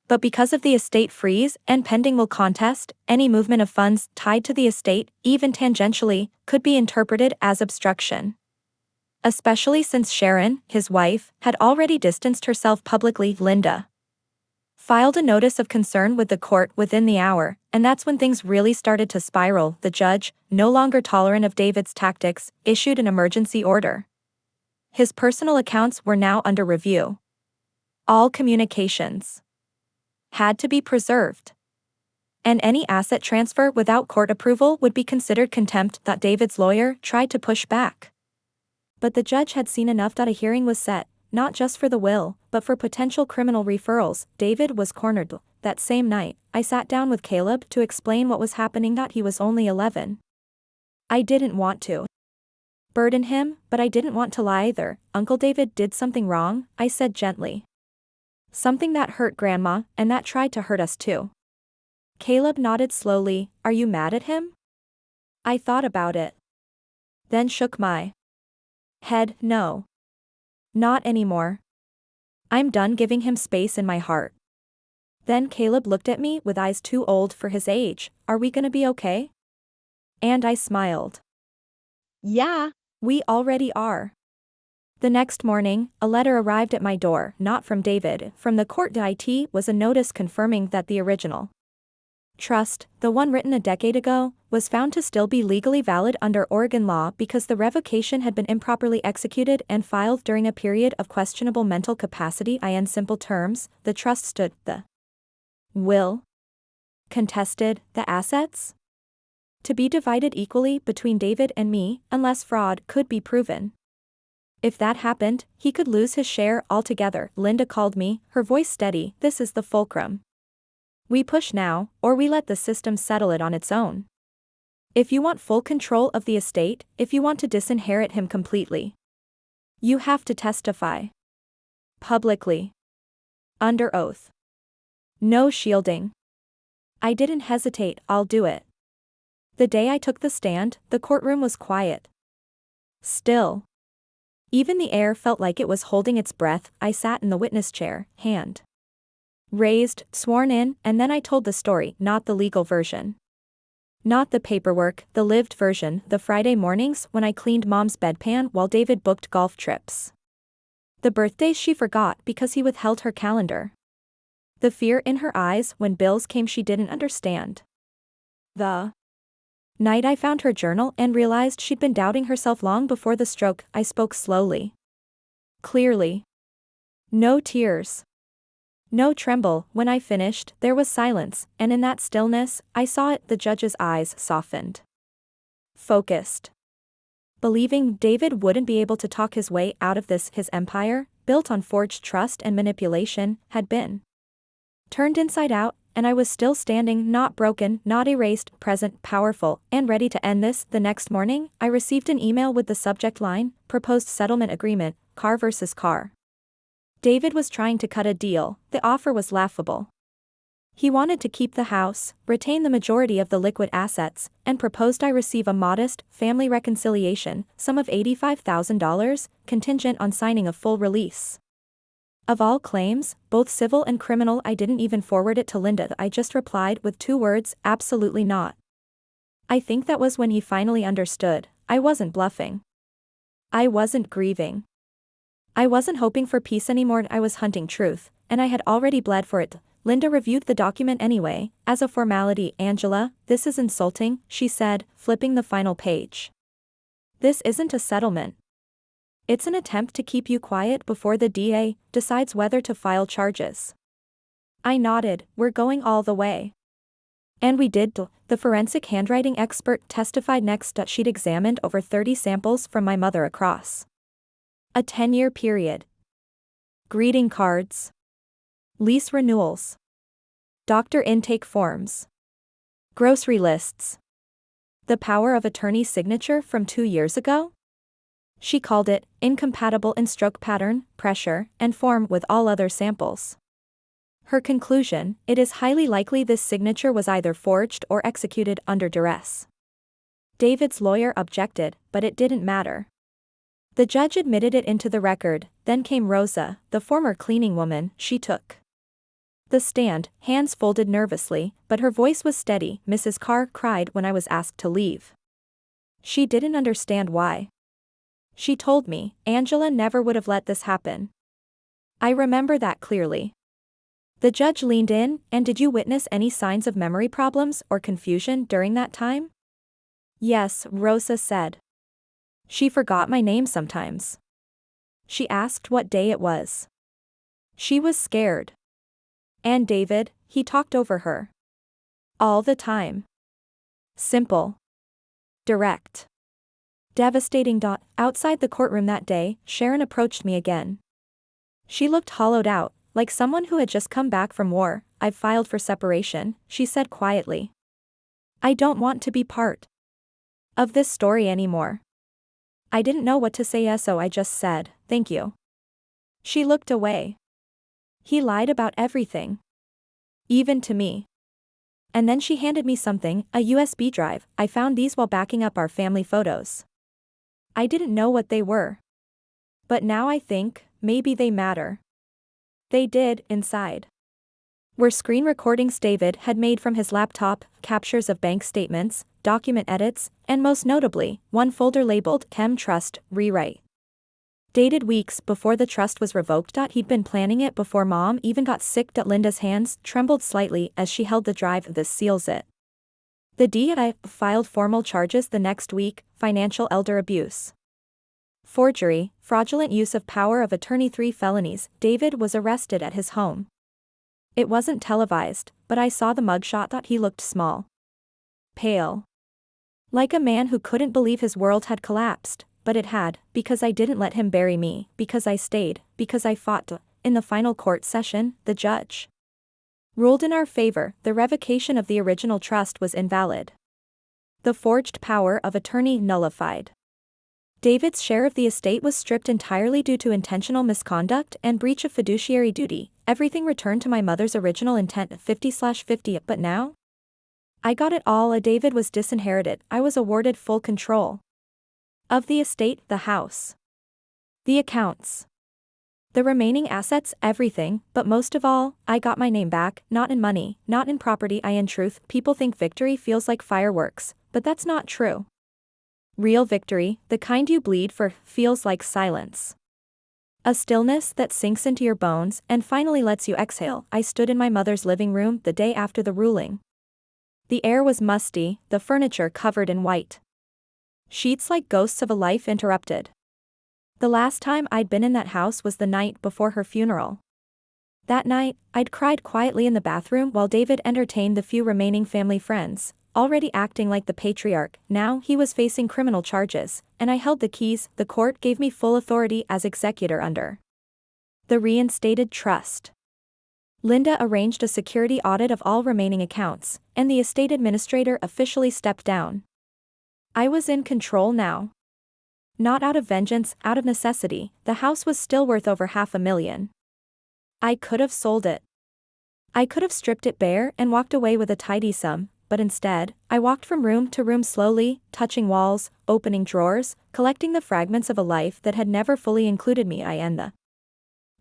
But because of the estate freeze and pending will contest, any movement of funds tied to the estate, even tangentially, could be interpreted as obstruction. Especially since Sharon, his wife, had already distanced herself publicly. Linda filed a notice of concern with the court within the hour, and that's when things really started to spiral. The judge, no longer tolerant of David's tactics, issued an emergency order. His personal accounts were now under review. All communications had to be preserved. And any asset transfer without court approval would be considered contempt. David's lawyer tried to push back. But the judge had seen enough. A hearing was set, not just for the will, but for potential criminal referrals. David was cornered. That same night, I sat down with Caleb to explain what was happening. He was only 11. I didn't want to burden him, but I didn't want to lie either. Uncle David did something wrong, I said gently. Something that hurt Grandma, and that tried to hurt us too. Caleb nodded slowly. Are you mad at him? I thought about it. Then shook my head. No. Not anymore. I'm done giving him space in my heart. Then Caleb looked at me with eyes too old for his age. Are we gonna be okay? And I smiled. Yeah, we already are. The next morning, a letter arrived at my door, not from David, from the court. It was a notice confirming that the original trust, the one written a decade ago, was found to still be legally valid under Oregon law because the revocation had been improperly executed and filed during a period of questionable mental capacity. In simple terms, the trust stood, the will contested, the assets to be divided equally between David and me, unless fraud could be proven. If that happened, he could lose his share altogether. Linda called me, her voice steady. This is the fulcrum. We push now, or we let the system settle it on its own. If you want full control of the estate, if you want to disinherit him completely, you have to testify. Publicly. Under oath. No shielding. I didn't hesitate. I'll do it. The day I took the stand, the courtroom was quiet. Still. Even the air felt like it was holding its breath. I sat in the witness chair, hand raised, sworn in, and then I told the story, not the legal version. Not the paperwork, the lived version. The Friday mornings when I cleaned Mom's bedpan while David booked golf trips. The birthdays she forgot because he withheld her calendar. The fear in her eyes when bills came she didn't understand. The night I found her journal and realized she'd been doubting herself long before the stroke. I spoke slowly. Clearly. No tears. No tremble. When I finished, there was silence, and in that stillness, I saw it. The judge's eyes softened. Focused. believing David wouldn't be able to talk his way out of this. His empire, built on forged trust and manipulation, had been turned inside out, and I was still standing, not broken, not erased, present, powerful, and ready to end this. The next morning, I received an email with the subject line, Proposed Settlement Agreement, Car versus Car. David was trying to cut a deal. The offer was laughable. He wanted to keep the house, retain the majority of the liquid assets, and proposed I receive a modest, family reconciliation, sum of $85,000, contingent on signing a full release of all claims, both civil and criminal. I didn't even forward it to Linda. I just replied with 2 words, absolutely not. I think that was when he finally understood. I wasn't bluffing. I wasn't grieving. I wasn't hoping for peace anymore. I was hunting truth, and I had already bled for it. Linda reviewed the document anyway, as a formality. Angela, this is insulting, she said, flipping the final page. This isn't a settlement. It's an attempt to keep you quiet before the DA decides whether to file charges. I nodded. We're going all the way. And we did. The forensic handwriting expert testified next. She'd examined over 30 samples from my mother across a 10-year period. Greeting cards. Lease renewals. Doctor intake forms. Grocery lists. The power of attorney's signature from 2 years ago? She called it, incompatible in stroke pattern, pressure, and form with all other samples. Her conclusion, it is highly likely this signature was either forged or executed under duress. David's lawyer objected, but it didn't matter. The judge admitted it into the record. Then came Rosa, the former cleaning woman. She took the stand, hands folded nervously, but her voice was steady. Mrs. Carr cried when I was asked to leave. She didn't understand why. She told me, Angela never would have let this happen. I remember that clearly. The judge leaned in, and did you witness any signs of memory problems or confusion during that time? Yes, Rosa said. She forgot my name sometimes. She asked what day it was. She was scared. And David, he talked over her. All the time. Simple. Direct. Devastating. Outside the courtroom that day, Sharon approached me again. She looked hollowed out, like someone who had just come back from war. I've filed for separation, she said quietly. I don't want to be part of this story anymore. I didn't know what to say, so I just said, thank you. She looked away. He lied about everything. Even to me. And then she handed me something, a USB drive. I found these while backing up our family photos. I didn't know what they were. But now I think, maybe they matter. They did, inside were screen recordings David had made from his laptop, captures of bank statements, document edits, and most notably, one folder labeled Chem Trust, Rewrite. Dated weeks before the trust was revoked. He'd been planning it before Mom even got sick. Linda's hands trembled slightly as she held the drive. This seals it. The DA filed formal charges the next week, financial elder abuse, forgery, fraudulent use of power of attorney, 3 felonies. David was arrested at his home. It wasn't televised, but I saw the mugshot. He looked small. Pale. Like a man who couldn't believe his world had collapsed, but it had, because I didn't let him bury me, because I stayed, because I fought. In the final court session, the judge ruled in our favor. The revocation of the original trust was invalid. The forged power of attorney nullified. David's share of the estate was stripped entirely due to intentional misconduct and breach of fiduciary duty. Everything returned to my mother's original intent, 50/50. But now? I got it all. David was disinherited. I was awarded full control of the estate, the house, the accounts, the remaining assets, everything, but most of all, I got my name back, not in money, not in property. In truth, people think victory feels like fireworks, but that's not true. Real victory, the kind you bleed for, feels like silence. A stillness that sinks into your bones and finally lets you exhale. I stood in my mother's living room the day after the ruling. The air was musty, the furniture covered in white sheets like ghosts of a life interrupted. The last time I'd been in that house was the night before her funeral. That night, I'd cried quietly in the bathroom while David entertained the few remaining family friends, already acting like the patriarch. Now he was facing criminal charges, and I held the keys. The court gave me full authority as executor under the reinstated trust. Linda arranged a security audit of all remaining accounts, and the estate administrator officially stepped down. I was in control now. Not out of vengeance, out of necessity. The house was still worth over $500,000. I could have sold it. I could have stripped it bare and walked away with a tidy sum, but instead, I walked from room to room slowly, touching walls, opening drawers, collecting the fragments of a life that had never fully included me. I in the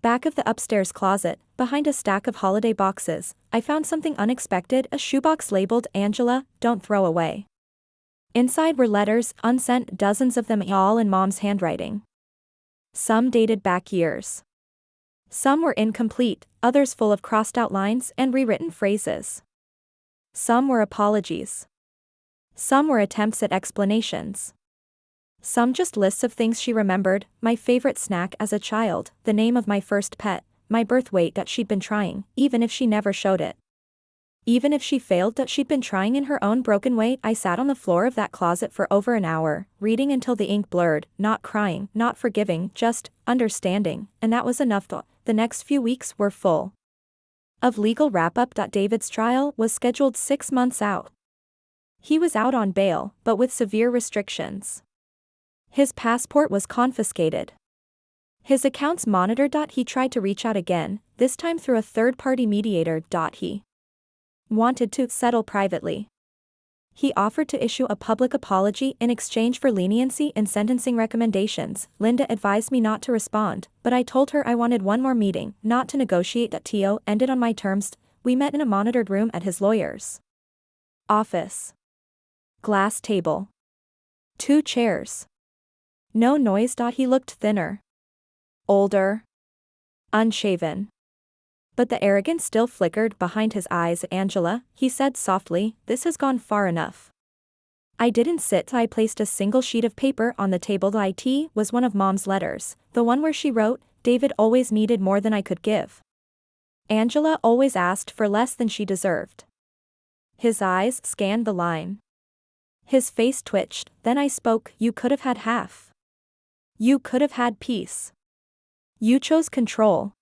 back of the upstairs closet, behind a stack of holiday boxes, I found something unexpected, a shoebox labeled Angela, don't throw away. Inside were letters, unsent, dozens of them, all in Mom's handwriting. Some dated back years. Some were incomplete, others full of crossed-out lines and rewritten phrases. Some were apologies. Some were attempts at explanations. Some just lists of things she remembered, my favorite snack as a child, the name of my first pet, my birth weight that she'd been trying, even if she never showed it. Even if she failed, that she'd been trying in her own broken way. I sat on the floor of that closet for over an hour, reading until the ink blurred, not crying, not forgiving, just understanding, and that was enough. The next few weeks were full of legal wrap-up. David's trial was scheduled 6 months out. He was out on bail, but with severe restrictions. His passport was confiscated. His accounts monitored. He tried to reach out again, this time through a third-party mediator. He wanted to settle privately. He offered to issue a public apology in exchange for leniency in sentencing recommendations. Linda advised me not to respond, but I told her I wanted one more meeting, not to negotiate. To ended on my terms. We met in a monitored room at his lawyer's office. Glass table. 2 chairs. No noise. He looked thinner. Older. Unshaven. But the arrogance still flickered behind his eyes. Angela, he said softly, this has gone far enough. I didn't sit. I placed a single sheet of paper on the table. The IT was one of Mom's letters, the one where she wrote, David always needed more than I could give. Angela always asked for less than she deserved. His eyes scanned the line. His face twitched. Then I spoke. You could have had half. You could have had peace. You chose control.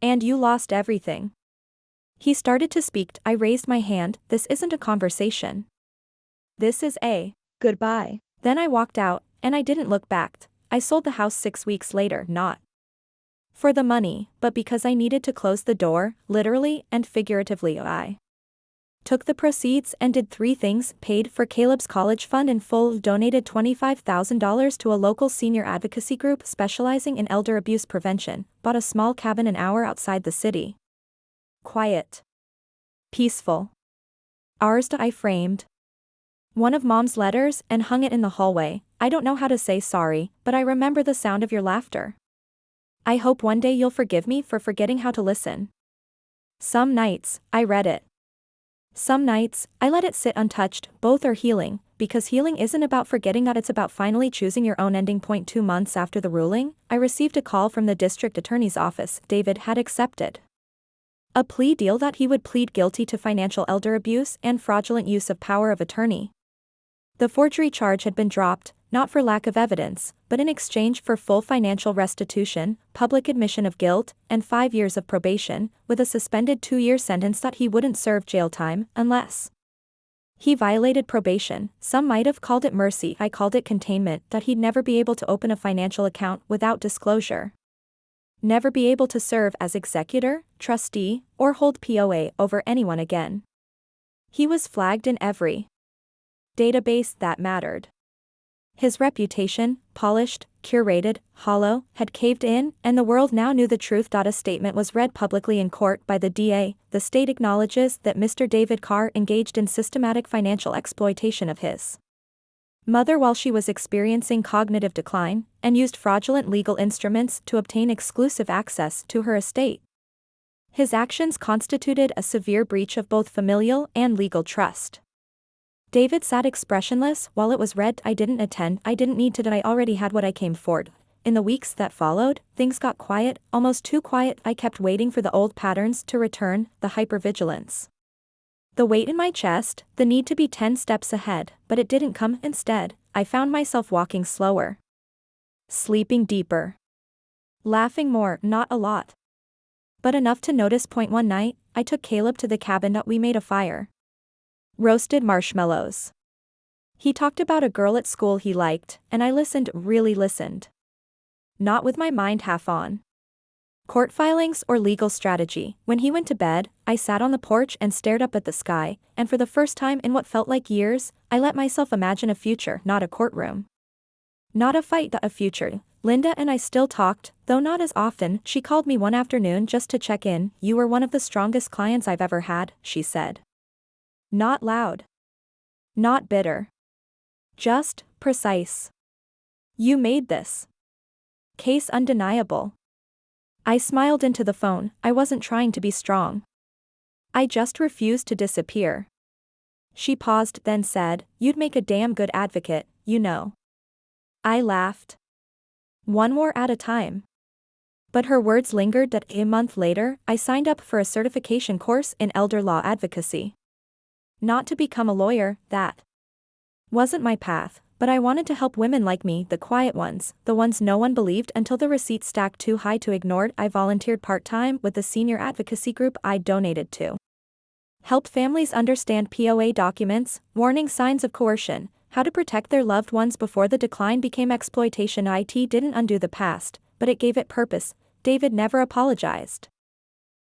And you lost everything. He started to speak. I raised my hand. This isn't a conversation. This is a goodbye. Then I walked out, and I didn't look back. I sold the house 6 weeks later, not for the money, but because I needed to close the door, literally and figuratively. I took the proceeds and did 3 things: paid for Caleb's college fund in full, donated $25,000 to a local senior advocacy group specializing in elder abuse prevention, bought a small cabin an hour outside the city. Quiet. Peaceful. Ours. I framed one of Mom's letters and hung it in the hallway. I don't know how to say sorry, but I remember the sound of your laughter. I hope one day you'll forgive me for forgetting how to listen. Some nights, I read it. Some nights, I let it sit untouched. Both are healing, because healing isn't about forgetting, it's about finally choosing your own ending point. 2 months after the ruling, I received a call from the district attorney's office. David had accepted a plea deal that he would plead guilty to financial elder abuse and fraudulent use of power of attorney. The forgery charge had been dropped, not for lack of evidence, but in exchange for full financial restitution, public admission of guilt, and 5 years of probation, with a suspended 2-year sentence that he wouldn't serve jail time unless he violated probation. Some might have called it mercy. I called it containment, that he'd never be able to open a financial account without disclosure. Never be able to serve as executor, trustee, or hold POA over anyone again. He was flagged in every database that mattered. His reputation, polished, curated, hollow, had caved in, and the world now knew the truth. A statement was read publicly in court by the DA. The state acknowledges that Mr. David Carr engaged in systematic financial exploitation of his mother while she was experiencing cognitive decline, and used fraudulent legal instruments to obtain exclusive access to her estate. His actions constituted a severe breach of both familial and legal trust. David sat expressionless while it was read. I didn't attend. I didn't need to. I already had what I came for. In the weeks that followed, things got quiet, almost too quiet. I kept waiting for the old patterns to return, the hypervigilance, The weight in my chest, the need to be 10 steps ahead, but it didn't come. Instead, I found myself walking slower. Sleeping deeper. Laughing more, not a lot, but enough to notice. One night, I took Caleb to the cabin. We made a fire. Roasted marshmallows. He talked about a girl at school he liked, and I listened, really listened. Not with my mind half on court filings or legal strategy. When he went to bed, I sat on the porch and stared up at the sky, and for the first time in what felt like years, I let myself imagine a future, not a courtroom. Not a fight, a future. Linda and I still talked, though not as often. She called me one afternoon just to check in. "You were one of the strongest clients I've ever had," she said. Not loud. Not bitter. Just precise. "You made this case undeniable." I smiled into the phone. I wasn't trying to be strong. I just refused to disappear. She paused, then said, "You'd make a damn good advocate, you know." I laughed. One more at a time. But her words lingered. That a month later, I signed up for a certification course in elder law advocacy. Not to become a lawyer, that wasn't my path, but I wanted to help women like me, the quiet ones, the ones no one believed until the receipts stacked too high to ignore. I volunteered part-time with the senior advocacy group I donated to. Helped families understand POA documents, warning signs of coercion, how to protect their loved ones before the decline became exploitation. It didn't undo the past, but it gave it purpose. David never apologized.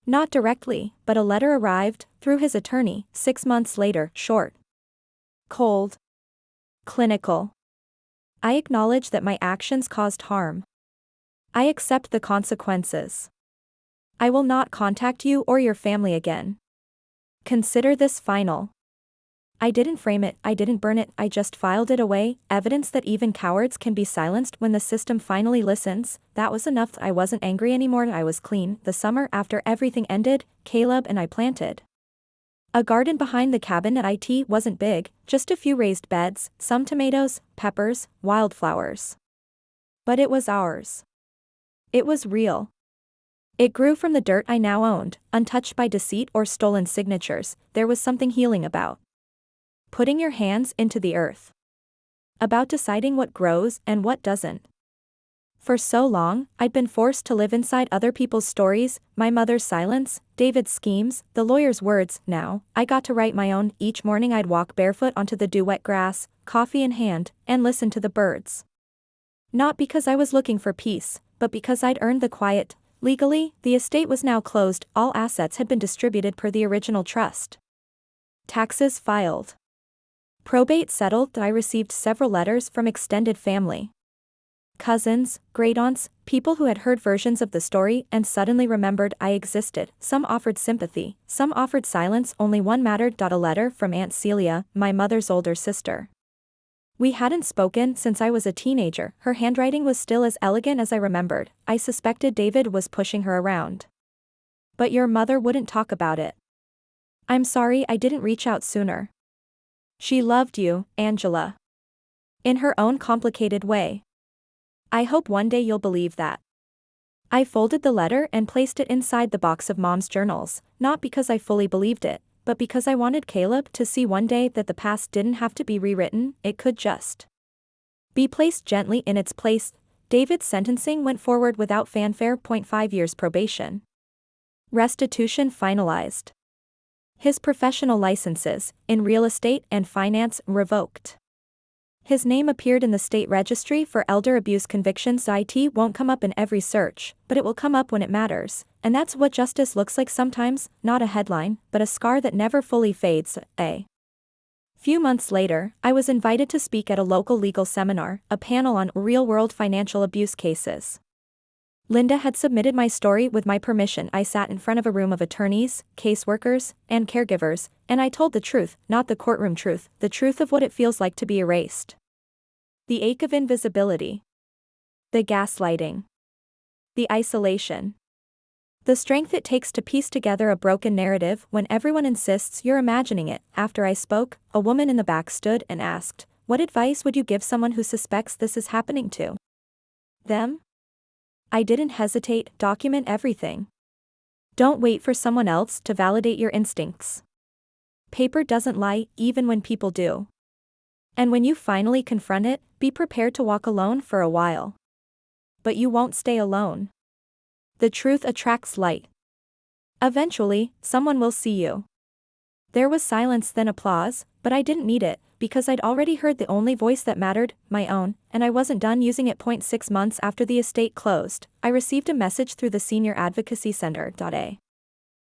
Not directly, but a letter arrived, through his attorney, 6 months later, short. Cold. Clinical. "I acknowledge that my actions caused harm. I accept the consequences. I will not contact you or your family again. Consider this final." I didn't frame it, I didn't burn it, I just filed it away, evidence that even cowards can be silenced when the system finally listens. That was enough. I wasn't angry anymore, I was clean. The summer after everything ended, Caleb and I planted a garden behind the cabin. At it wasn't big, just a few raised beds, some tomatoes, peppers, wildflowers. But it was ours. It was real. It grew from the dirt I now owned, untouched by deceit or stolen signatures. There was something healing about putting your hands into the earth. About deciding what grows and what doesn't. For so long, I'd been forced to live inside other people's stories, my mother's silence, David's schemes, the lawyer's words. Now, I got to write my own. Each morning I'd walk barefoot onto the dew-wet grass, coffee in hand, and listen to the birds. Not because I was looking for peace, but because I'd earned the quiet. Legally, the estate was now closed, all assets had been distributed per the original trust. Taxes filed. Probate settled. I received several letters from extended family. Cousins, great-aunts, people who had heard versions of the story and suddenly remembered I existed. Some offered sympathy, some offered silence, only one mattered. A letter from Aunt Celia, my mother's older sister. We hadn't spoken since I was a teenager. Her handwriting was still as elegant as I remembered. I suspected David was pushing her around. "But your mother wouldn't talk about it. I'm sorry I didn't reach out sooner. She loved you, Angela. In her own complicated way. I hope one day you'll believe that." I folded the letter and placed it inside the box of Mom's journals, not because I fully believed it, but because I wanted Caleb to see one day that the past didn't have to be rewritten, it could just be placed gently in its place. David's sentencing went forward without fanfare. 5 years probation. Restitution finalized. His professional licenses, in real estate and finance, revoked. His name appeared in the state registry for elder abuse convictions. It won't come up in every search, but it will come up when it matters, and that's what justice looks like sometimes, not a headline, but a scar that never fully fades. A few months later, I was invited to speak at a local legal seminar, a panel on real-world financial abuse cases. Linda had submitted my story with my permission. I sat in front of a room of attorneys, caseworkers, and caregivers, and I told the truth, not the courtroom truth, the truth of what it feels like to be erased. The ache of invisibility. The gaslighting. The isolation. The strength it takes to piece together a broken narrative when everyone insists you're imagining it. After I spoke, a woman in the back stood and asked, "What advice would you give someone who suspects this is happening to them?" I didn't hesitate. Document everything. Don't wait for someone else to validate your instincts. Paper doesn't lie, even when people do. And when you finally confront it, be prepared to walk alone for a while. But you won't stay alone. The truth attracts light. Eventually, someone will see you. There was silence, then applause, but I didn't need it, because I'd already heard the only voice that mattered, my own, and I wasn't done using it. 6 months after the estate closed, I received a message through the Senior Advocacy Center. A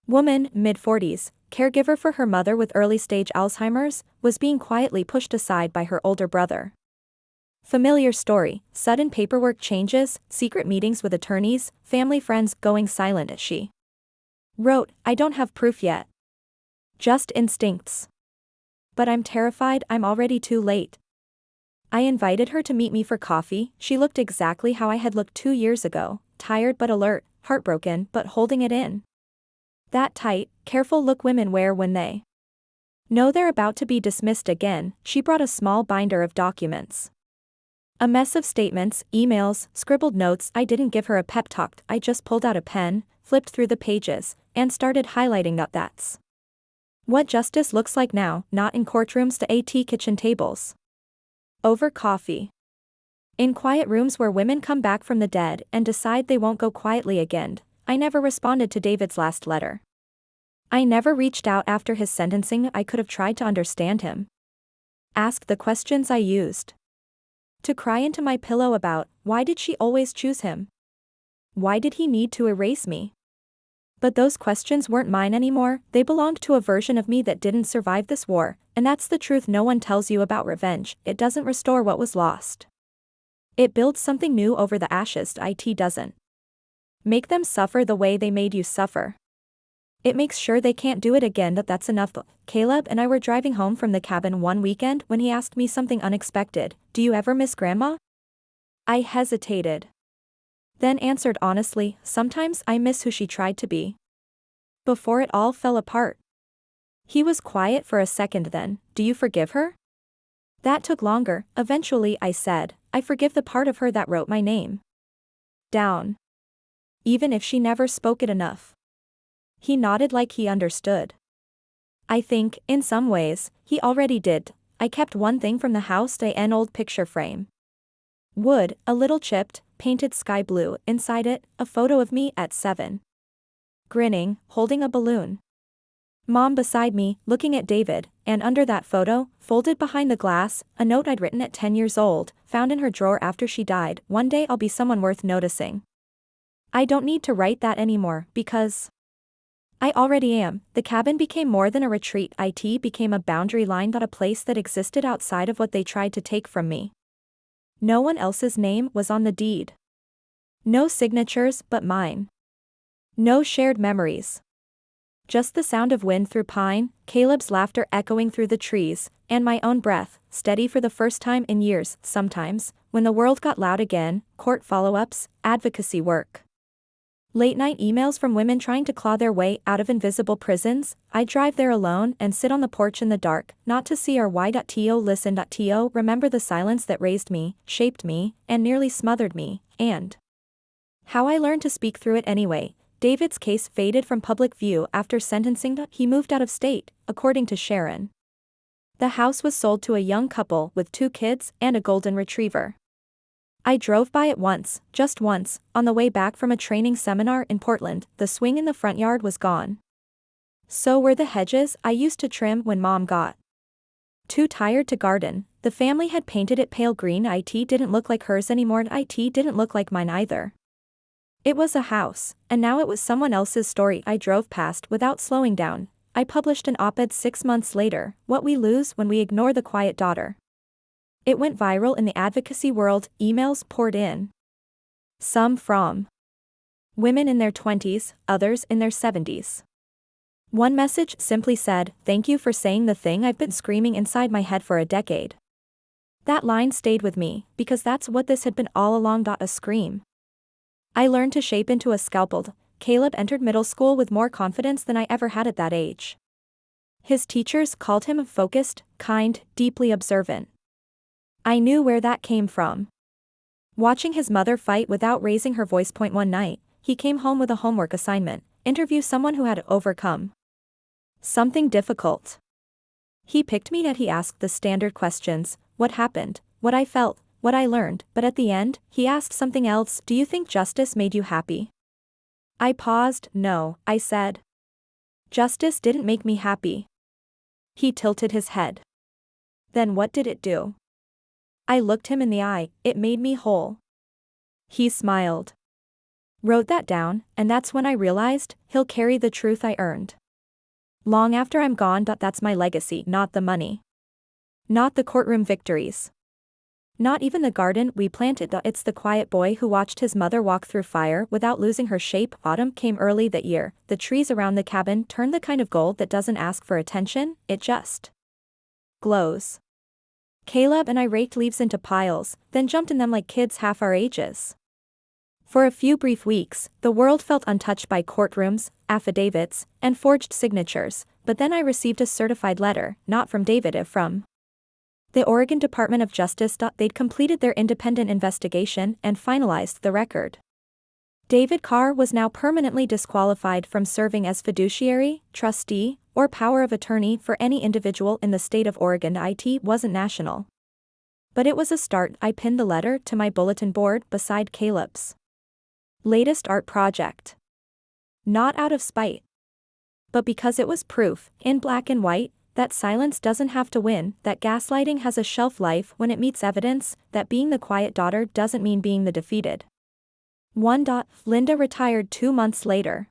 woman, mid-40s, caregiver for her mother with early-stage Alzheimer's, was being quietly pushed aside by her older brother. Familiar story, sudden paperwork changes, secret meetings with attorneys, family friends going silent. She wrote, "I don't have proof yet. Just instincts. But I'm terrified I'm already too late." I invited her to meet me for coffee. She looked exactly how I had looked 2 years ago, tired but alert, heartbroken but holding it in. That tight, careful look women wear when they know they're about to be dismissed again. She brought a small binder of documents. A mess of statements, emails, scribbled notes. I didn't give her a pep talk. I just pulled out a pen, flipped through the pages, and started highlighting that's what justice looks like now, not in courtrooms to kitchen tables. Over coffee. In quiet rooms where women come back from the dead and decide they won't go quietly again. I never responded to David's last letter. I never reached out after his sentencing. I could have tried to understand him. Asked the questions I used to cry into my pillow about, why did she always choose him? Why did he need to erase me? But those questions weren't mine anymore. They belonged to a version of me that didn't survive this war, and that's the truth no one tells you about revenge. It doesn't restore what was lost. It builds something new over the ashes. It doesn't make them suffer the way they made you suffer. It makes sure they can't do it again. That's enough. Caleb and I were driving home from the cabin one weekend when he asked me something unexpected. "Do you ever miss Grandma?" I hesitated. Then answered honestly, "Sometimes I miss who she tried to be." Before it all fell apart. He was quiet for a second, then, "Do you forgive her?" That took longer. Eventually I said, "I forgive the part of her that wrote my name down. Even if she never spoke it enough." He nodded like he understood. I think, in some ways, he already did. I kept one thing from the house, an old picture frame. Wood, a little chipped, painted sky blue. Inside it, a photo of me at 7. Grinning, holding a balloon. Mom beside me, looking at David, and under that photo, folded behind the glass, a note I'd written at 10 years old, found in her drawer after she died. "One day I'll be someone worth noticing. I don't need to write that anymore, because I already am." The cabin became more than a retreat. It became a boundary line, a place that existed outside of what they tried to take from me. No one else's name was on the deed. No signatures but mine. No shared memories. Just the sound of wind through pine, Caleb's laughter echoing through the trees, and my own breath, steady for the first time in years. Sometimes, when the world got loud again, court follow-ups, advocacy work. Late-night emails from women trying to claw their way out of invisible prisons. I'd drive there alone and sit on the porch in the dark, not to see or why.to listen.to remember the silence that raised me, shaped me, and nearly smothered me, and how I learned to speak through it anyway. David's case faded from public view after sentencing. He moved out of state, according to Sharon. The house was sold to a young couple with 2 kids and a golden retriever. I drove by it once, just once, on the way back from a training seminar in Portland. The swing in the front yard was gone. So were the hedges I used to trim when Mom got too tired to garden. The family had painted it pale green. It didn't look like hers anymore. It didn't look like mine either. It was a house, and now it was someone else's story. I drove past without slowing down. I published an op-ed 6 months later, "What We Lose When We Ignore the Quiet Daughter." It went viral in the advocacy world. Emails poured in. Some from women in their 20s, others in their 70s. One message simply said, "Thank you for saying the thing I've been screaming inside my head for a decade." That line stayed with me, because that's what this had been all along. A scream I learned to shape into a scalpel. Caleb entered middle school with more confidence than I ever had at that age. His teachers called him focused, kind, deeply observant. I knew where that came from. Watching his mother fight without raising her voice. One night, he came home with a homework assignment: interview someone who had overcome something difficult. He picked me yet he asked the standard questions, what happened, what I felt, what I learned, but at the end, he asked something else. Do you think justice made you happy? I paused. No, I said. Justice didn't make me happy. He tilted his head. Then what did it do? I looked him in the eye. It made me whole. He smiled. Wrote that down, and that's when I realized, he'll carry the truth I earned. Long after I'm gone. That's my legacy, not the money. Not the courtroom victories. Not even the garden we planted. It's the quiet boy who watched his mother walk through fire without losing her shape. Autumn came early that year. The trees around the cabin turned the kind of gold that doesn't ask for attention, it just glows. Caleb and I raked leaves into piles, then jumped in them like kids half our ages. For a few brief weeks, the world felt untouched by courtrooms, affidavits, and forged signatures, but then I received a certified letter, not from David, from the Oregon Department of Justice. They'd completed their independent investigation and finalized the record. David Carr was now permanently disqualified from serving as fiduciary, trustee, or power of attorney for any individual in the state of Oregon. It wasn't national. But it was a start. I pinned the letter to my bulletin board beside Caleb's latest art project. Not out of spite, but because it was proof, in black and white, that silence doesn't have to win, that gaslighting has a shelf life when it meets evidence, that being the quiet daughter doesn't mean being the defeated one. Linda retired 2 months later.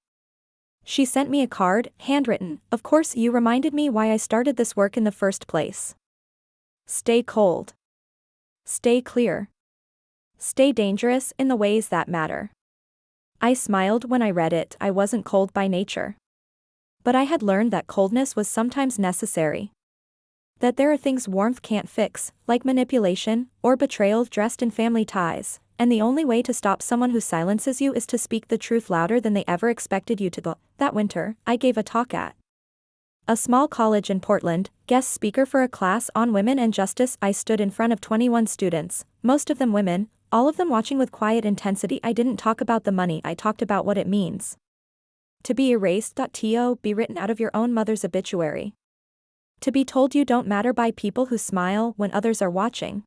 She sent me a card, handwritten. Of course, you reminded me why I started this work in the first place. Stay cold. Stay clear. Stay dangerous in the ways that matter. I smiled when I read it. I wasn't cold by nature. But I had learned that coldness was sometimes necessary. That there are things warmth can't fix, like manipulation, or betrayal dressed in family ties, and the only way to stop someone who silences you is to speak the truth louder than they ever expected you to. That winter, I gave a talk at a small college in Portland, guest speaker for a class on women and justice. I stood in front of 21 students, most of them women, all of them watching with quiet intensity. I didn't talk about the money, I talked about what it means to be erased. To be written out of your own mother's obituary. To be told you don't matter by people who smile when others are watching.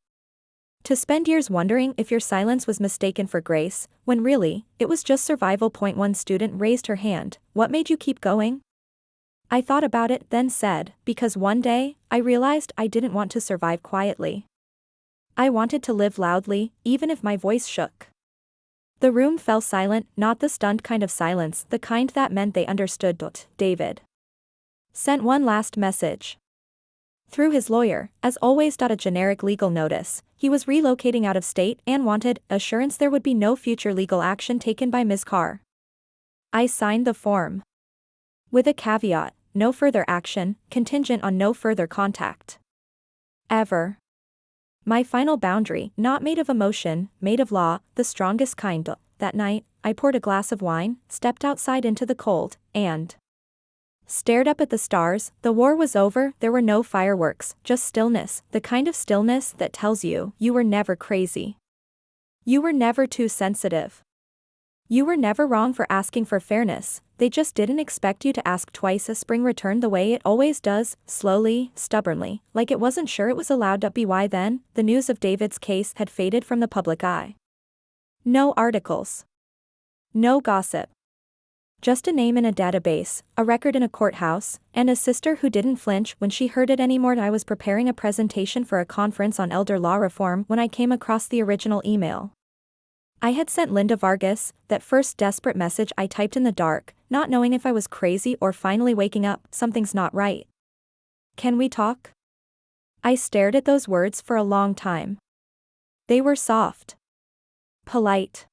To spend years wondering if your silence was mistaken for grace, when really, it was just survival. One student raised her hand. What made you keep going? I thought about it, then said, because one day, I realized I didn't want to survive quietly. I wanted to live loudly, even if my voice shook. The room fell silent, not the stunned kind of silence, the kind that meant they understood. David sent one last message. Through his lawyer, as always. A generic legal notice. He was relocating out of state and wanted assurance there would be no future legal action taken by Ms. Carr. I signed the form. With a caveat, no further action, contingent on no further contact. Ever. My final boundary, not made of emotion, made of law, the strongest kind. That night, I poured a glass of wine, stepped outside into the cold, and stared up at the stars. The war was over, there were no fireworks, just stillness, the kind of stillness that tells you were never crazy. You were never too sensitive. You were never wrong for asking for fairness, they just didn't expect you to ask twice. A spring returned the way it always does, slowly, stubbornly, like it wasn't sure it was allowed to be. Why then, the news of David's case had faded from the public eye. No articles. No gossip. Just a name in a database, a record in a courthouse, and a sister who didn't flinch when she heard it anymore. I was preparing a presentation for a conference on elder law reform when I came across the original email. I had sent Linda Vargas, that first desperate message I typed in the dark, not knowing if I was crazy or finally waking up. Something's not right. Can we talk? I stared at those words for a long time. They were soft, polite,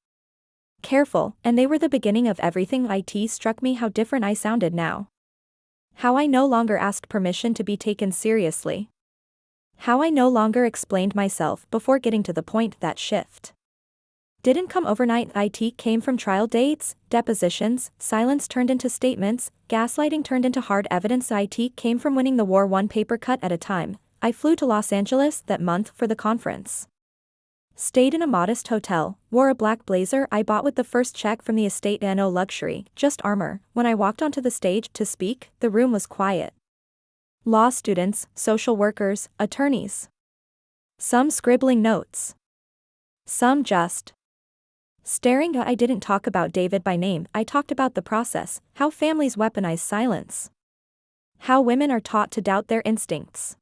careful, and they were the beginning of everything. It struck me how different I sounded now. How I no longer asked permission to be taken seriously. How I no longer explained myself before getting to the point. That shift didn't come overnight. It came from trial dates, depositions, silence turned into statements, gaslighting turned into hard evidence. It came from winning the war one paper cut at a time. I flew to Los Angeles that month for the conference. Stayed in a modest hotel, wore a black blazer I bought with the first check from the estate. No luxury, just armor. When I walked onto the stage to speak, the room was quiet. Law students, social workers, attorneys. Some scribbling notes. Some just staring. I didn't talk about David by name, I talked about the process, how families weaponize silence. How women are taught to doubt their instincts.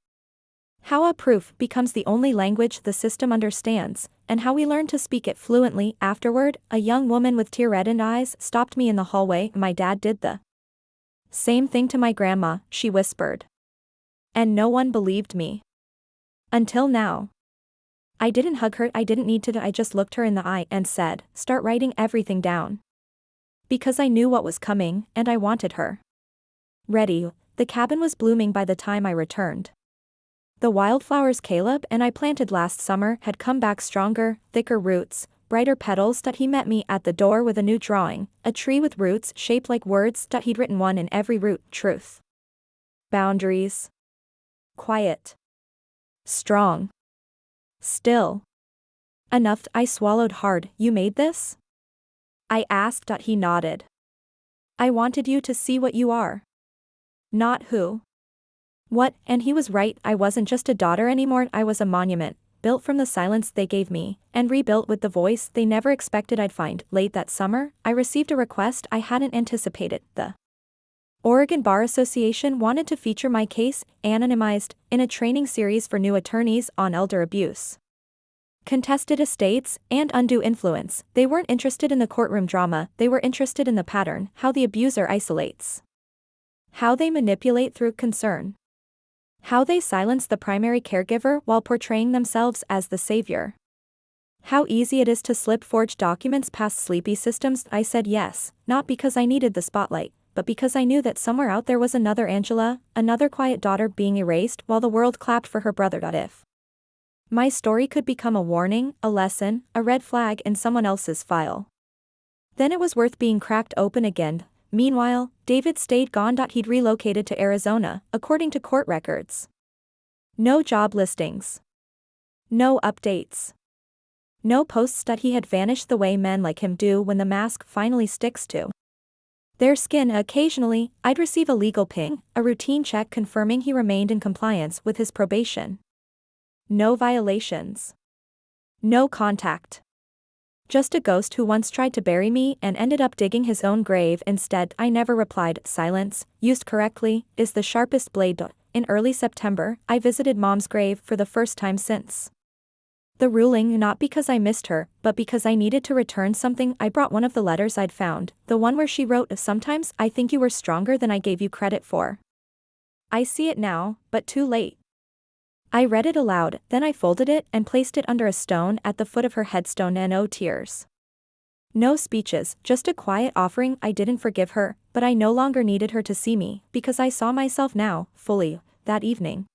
How a proof becomes the only language the system understands, and how we learn to speak it fluently. Afterward, a young woman with tear-reddened eyes stopped me in the hallway. My dad did the same thing to my grandma, she whispered. And no one believed me. Until now. I didn't hug her, I didn't need to, I just looked her in the eye and said, start writing everything down. Because I knew what was coming, and I wanted her ready. The cabin was blooming by the time I returned. The wildflowers Caleb and I planted last summer had come back stronger, thicker roots, brighter petals. He met me at the door with a new drawing, a tree with roots shaped like words. He'd written one in every root: truth, boundaries, quiet, strong, still. Enough. I swallowed hard. You made this? I asked. He nodded. I wanted you to see what you are. Not who. What? And he was right, I wasn't just a daughter anymore, I was a monument, built from the silence they gave me, and rebuilt with the voice they never expected I'd find. Late that summer, I received a request I hadn't anticipated. The Oregon Bar Association wanted to feature my case, anonymized, in a training series for new attorneys on elder abuse, contested estates, and undue influence. They weren't interested in the courtroom drama, they were interested in the pattern, how the abuser isolates, how they manipulate through concern, how they silence the primary caregiver while portraying themselves as the savior. How easy it is to slip forged documents past sleepy systems. I said yes, not because I needed the spotlight, but because I knew that somewhere out there was another Angela, another quiet daughter being erased while the world clapped for her brother. If my story could become a warning, a lesson, a red flag in someone else's file, then it was worth being cracked open again. Meanwhile, David stayed gone. He'd relocated to Arizona, according to court records. No job listings. No updates. No posts. He had vanished the way men like him do when the mask finally sticks to their skin. Occasionally, I'd receive a legal ping, a routine check confirming he remained in compliance with his probation. No violations. No contact. Just a ghost who once tried to bury me and ended up digging his own grave instead. I never replied. Silence, used correctly, is the sharpest blade. In early September, I visited Mom's grave for the first time since the ruling, not because I missed her, but because I needed to return something. I brought one of the letters I'd found, the one where she wrote, "Sometimes I think you were stronger than I gave you credit for. I see it now, but too late." I read it aloud, then I folded it and placed it under a stone at the foot of her headstone. No tears. No speeches, just a quiet offering. I didn't forgive her, but I no longer needed her to see me, because I saw myself now, fully. That evening,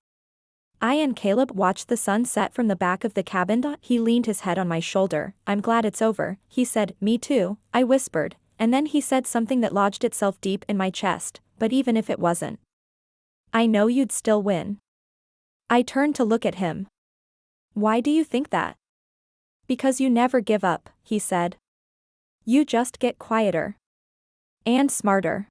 I and Caleb watched the sun set from the back of the cabin. He leaned his head on my shoulder. I'm glad it's over, he said. Me too, I whispered, and then he said something that lodged itself deep in my chest, but even if it wasn't, I know you'd still win. I turned to look at him. Why do you think that? Because you never give up, he said. You just get quieter. And smarter.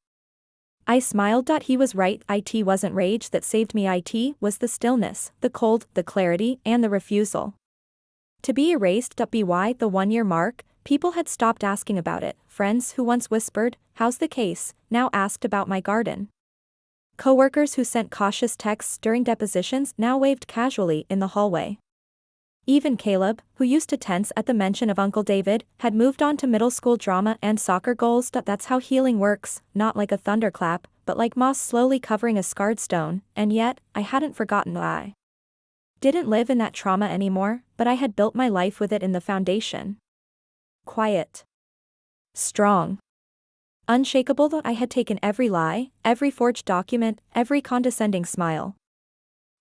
I smiled. He was right. It wasn't rage that saved me. It was the stillness, the cold, the clarity, and the refusal to be erased. By the 1-year mark, people had stopped asking about it. Friends who once whispered, "How's the case?" now asked about my garden. Coworkers who sent cautious texts during depositions now waved casually in the hallway. Even Caleb, who used to tense at the mention of Uncle David, had moved on to middle school drama and soccer goals. That's how healing works, not like a thunderclap, but like moss slowly covering a scarred stone. And yet, I hadn't forgotten. I didn't live in that trauma anymore, but I had built my life with it in the foundation. Quiet. Strong. Unshakable. I had taken every lie, every forged document, every condescending smile,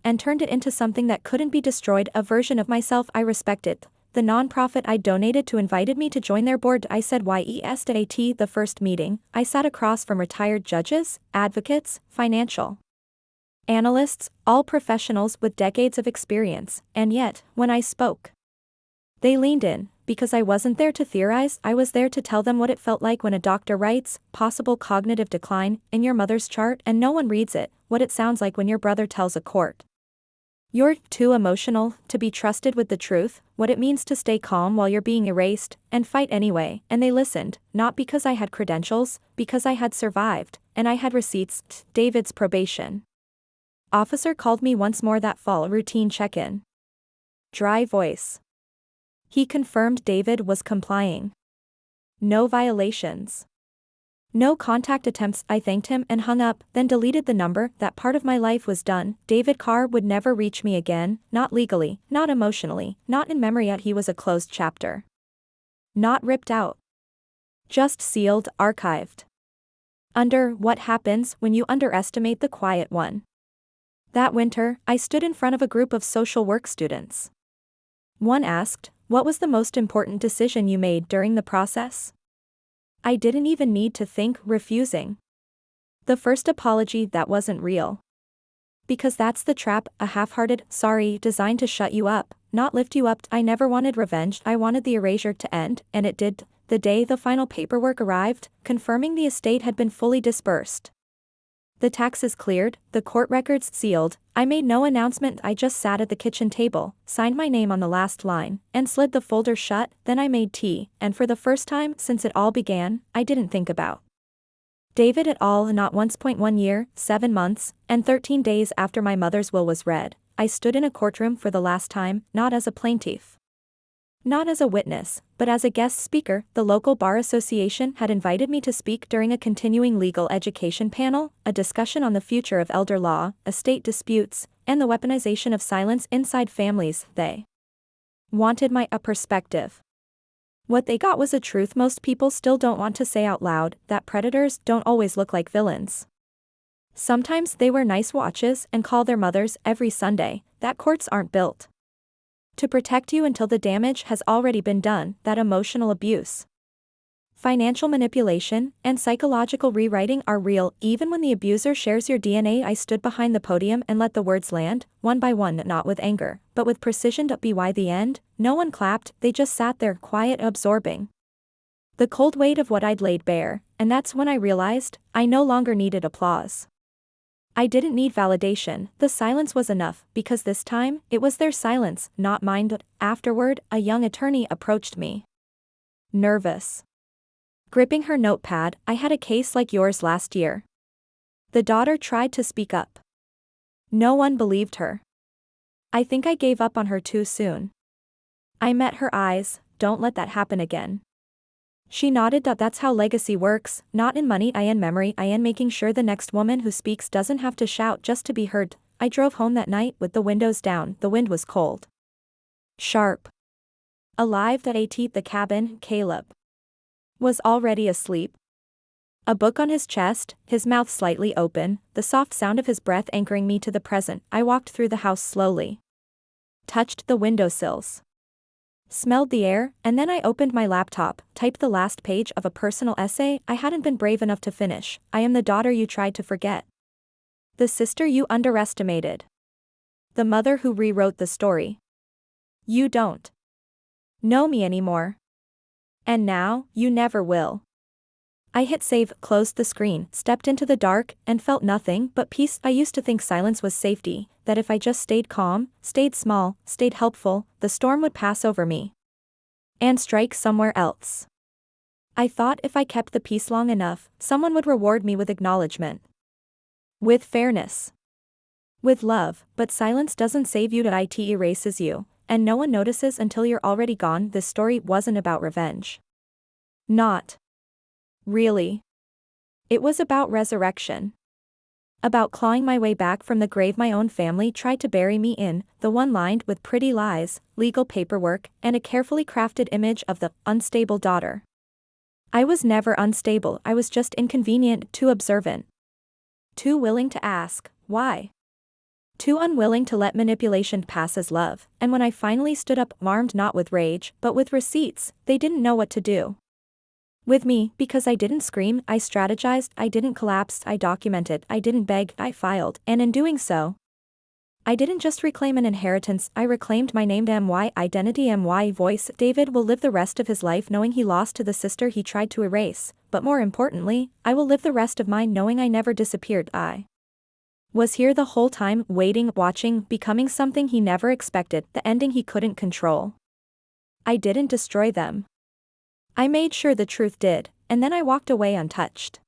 and turned it into something that couldn't be destroyed, a version of myself I respected. The nonprofit I donated to invited me to join their board. I said yes. At the first meeting, I sat across from retired judges, advocates, financial analysts, all professionals with decades of experience, and yet, when I spoke, they leaned in, because I wasn't there to theorize, I was there to tell them what it felt like when a doctor writes, possible cognitive decline, in your mother's chart and no one reads it, what it sounds like when your brother tells a court. You're too emotional to be trusted with the truth, what it means to stay calm while you're being erased, and fight anyway, and they listened, not because I had credentials, because I had survived, and I had receipts. David's probation officer called me once more that fall, routine check-in. Dry voice. He confirmed David was complying. No violations. No contact attempts. I thanked him and hung up, then deleted the number. That part of my life was done. David Carr would never reach me again, not legally, not emotionally, not in memory, yet he was a closed chapter. Not ripped out. Just sealed, archived. Under what happens when you underestimate the quiet one. That winter, I stood in front of a group of social work students. One asked, "What was the most important decision you made during the process?" I didn't even need to think, refusing. The first apology that wasn't real. Because that's the trap, a half-hearted sorry designed to shut you up, not lift you up. I never wanted revenge, I wanted the erasure to end, and it did. The day the final paperwork arrived, confirming the estate had been fully dispersed. The taxes cleared, the court records sealed, I made no announcement. I just sat at the kitchen table, signed my name on the last line, and slid the folder shut. Then I made tea, and for the first time since it all began, I didn't think about David at all. Not once. 1 year, 7 months, and 13 days after my mother's will was read, I stood in a courtroom for the last time, not as a plaintiff. Not as a witness, but as a guest speaker. The local bar association had invited me to speak during a continuing legal education panel, a discussion on the future of elder law, estate disputes, and the weaponization of silence inside families. They wanted my perspective. What they got was a truth most people still don't want to say out loud, that predators don't always look like villains. Sometimes they wear nice watches and call their mothers every Sunday, that courts aren't built to protect you until the damage has already been done, that emotional abuse, financial manipulation, and psychological rewriting are real, even when the abuser shares your DNA. I stood behind the podium and let the words land, one by one, not with anger, but with precision. By the end, no one clapped, they just sat there, quiet, absorbing the cold weight of what I'd laid bare, and that's when I realized, I no longer needed applause. I didn't need validation, the silence was enough, because this time, it was their silence, not mine. Afterward, a young attorney approached me. Nervous. Gripping her notepad, "I had a case like yours last year." The daughter tried to speak up. No one believed her. I think I gave up on her too soon. I met her eyes. "Don't let that happen again." She nodded. "That's how legacy works, not in money, in memory, in making sure the next woman who speaks doesn't have to shout just to be heard." I drove home that night with the windows down. The wind was cold, sharp, alive. The cabin, Caleb was already asleep. A book on his chest, his mouth slightly open, the soft sound of his breath anchoring me to the present. I walked through the house slowly, touched the windowsills, smelled the air, and then I opened my laptop, typed the last page of a personal essay I hadn't been brave enough to finish. I am the daughter you tried to forget. The sister you underestimated. The mother who rewrote the story. You don't know me anymore. And now, you never will. I hit save, closed the screen, stepped into the dark, and felt nothing but peace. I used to think silence was safety, that if I just stayed calm, stayed small, stayed helpful, the storm would pass over me and strike somewhere else. I thought if I kept the peace long enough, someone would reward me with acknowledgement, with fairness, with love. But silence doesn't save you, it erases you, and no one notices until you're already gone. This story wasn't about revenge. Not really. It was about resurrection. About clawing my way back from the grave my own family tried to bury me in, the one lined with pretty lies, legal paperwork, and a carefully crafted image of the unstable daughter. I was never unstable, I was just inconvenient, too observant, too willing to ask, why? Too unwilling to let manipulation pass as love, and when I finally stood up, armed not with rage, but with receipts, they didn't know what to do with me. Because I didn't scream, I strategized, I didn't collapse, I documented, I didn't beg, I filed, and in doing so, I didn't just reclaim an inheritance, I reclaimed my name, my identity, my voice. David will live the rest of his life knowing he lost to the sister he tried to erase, but more importantly, I will live the rest of mine knowing I never disappeared. I was here the whole time, waiting, watching, becoming something he never expected, the ending he couldn't control. I didn't destroy them. I made sure the truth did, and then I walked away untouched.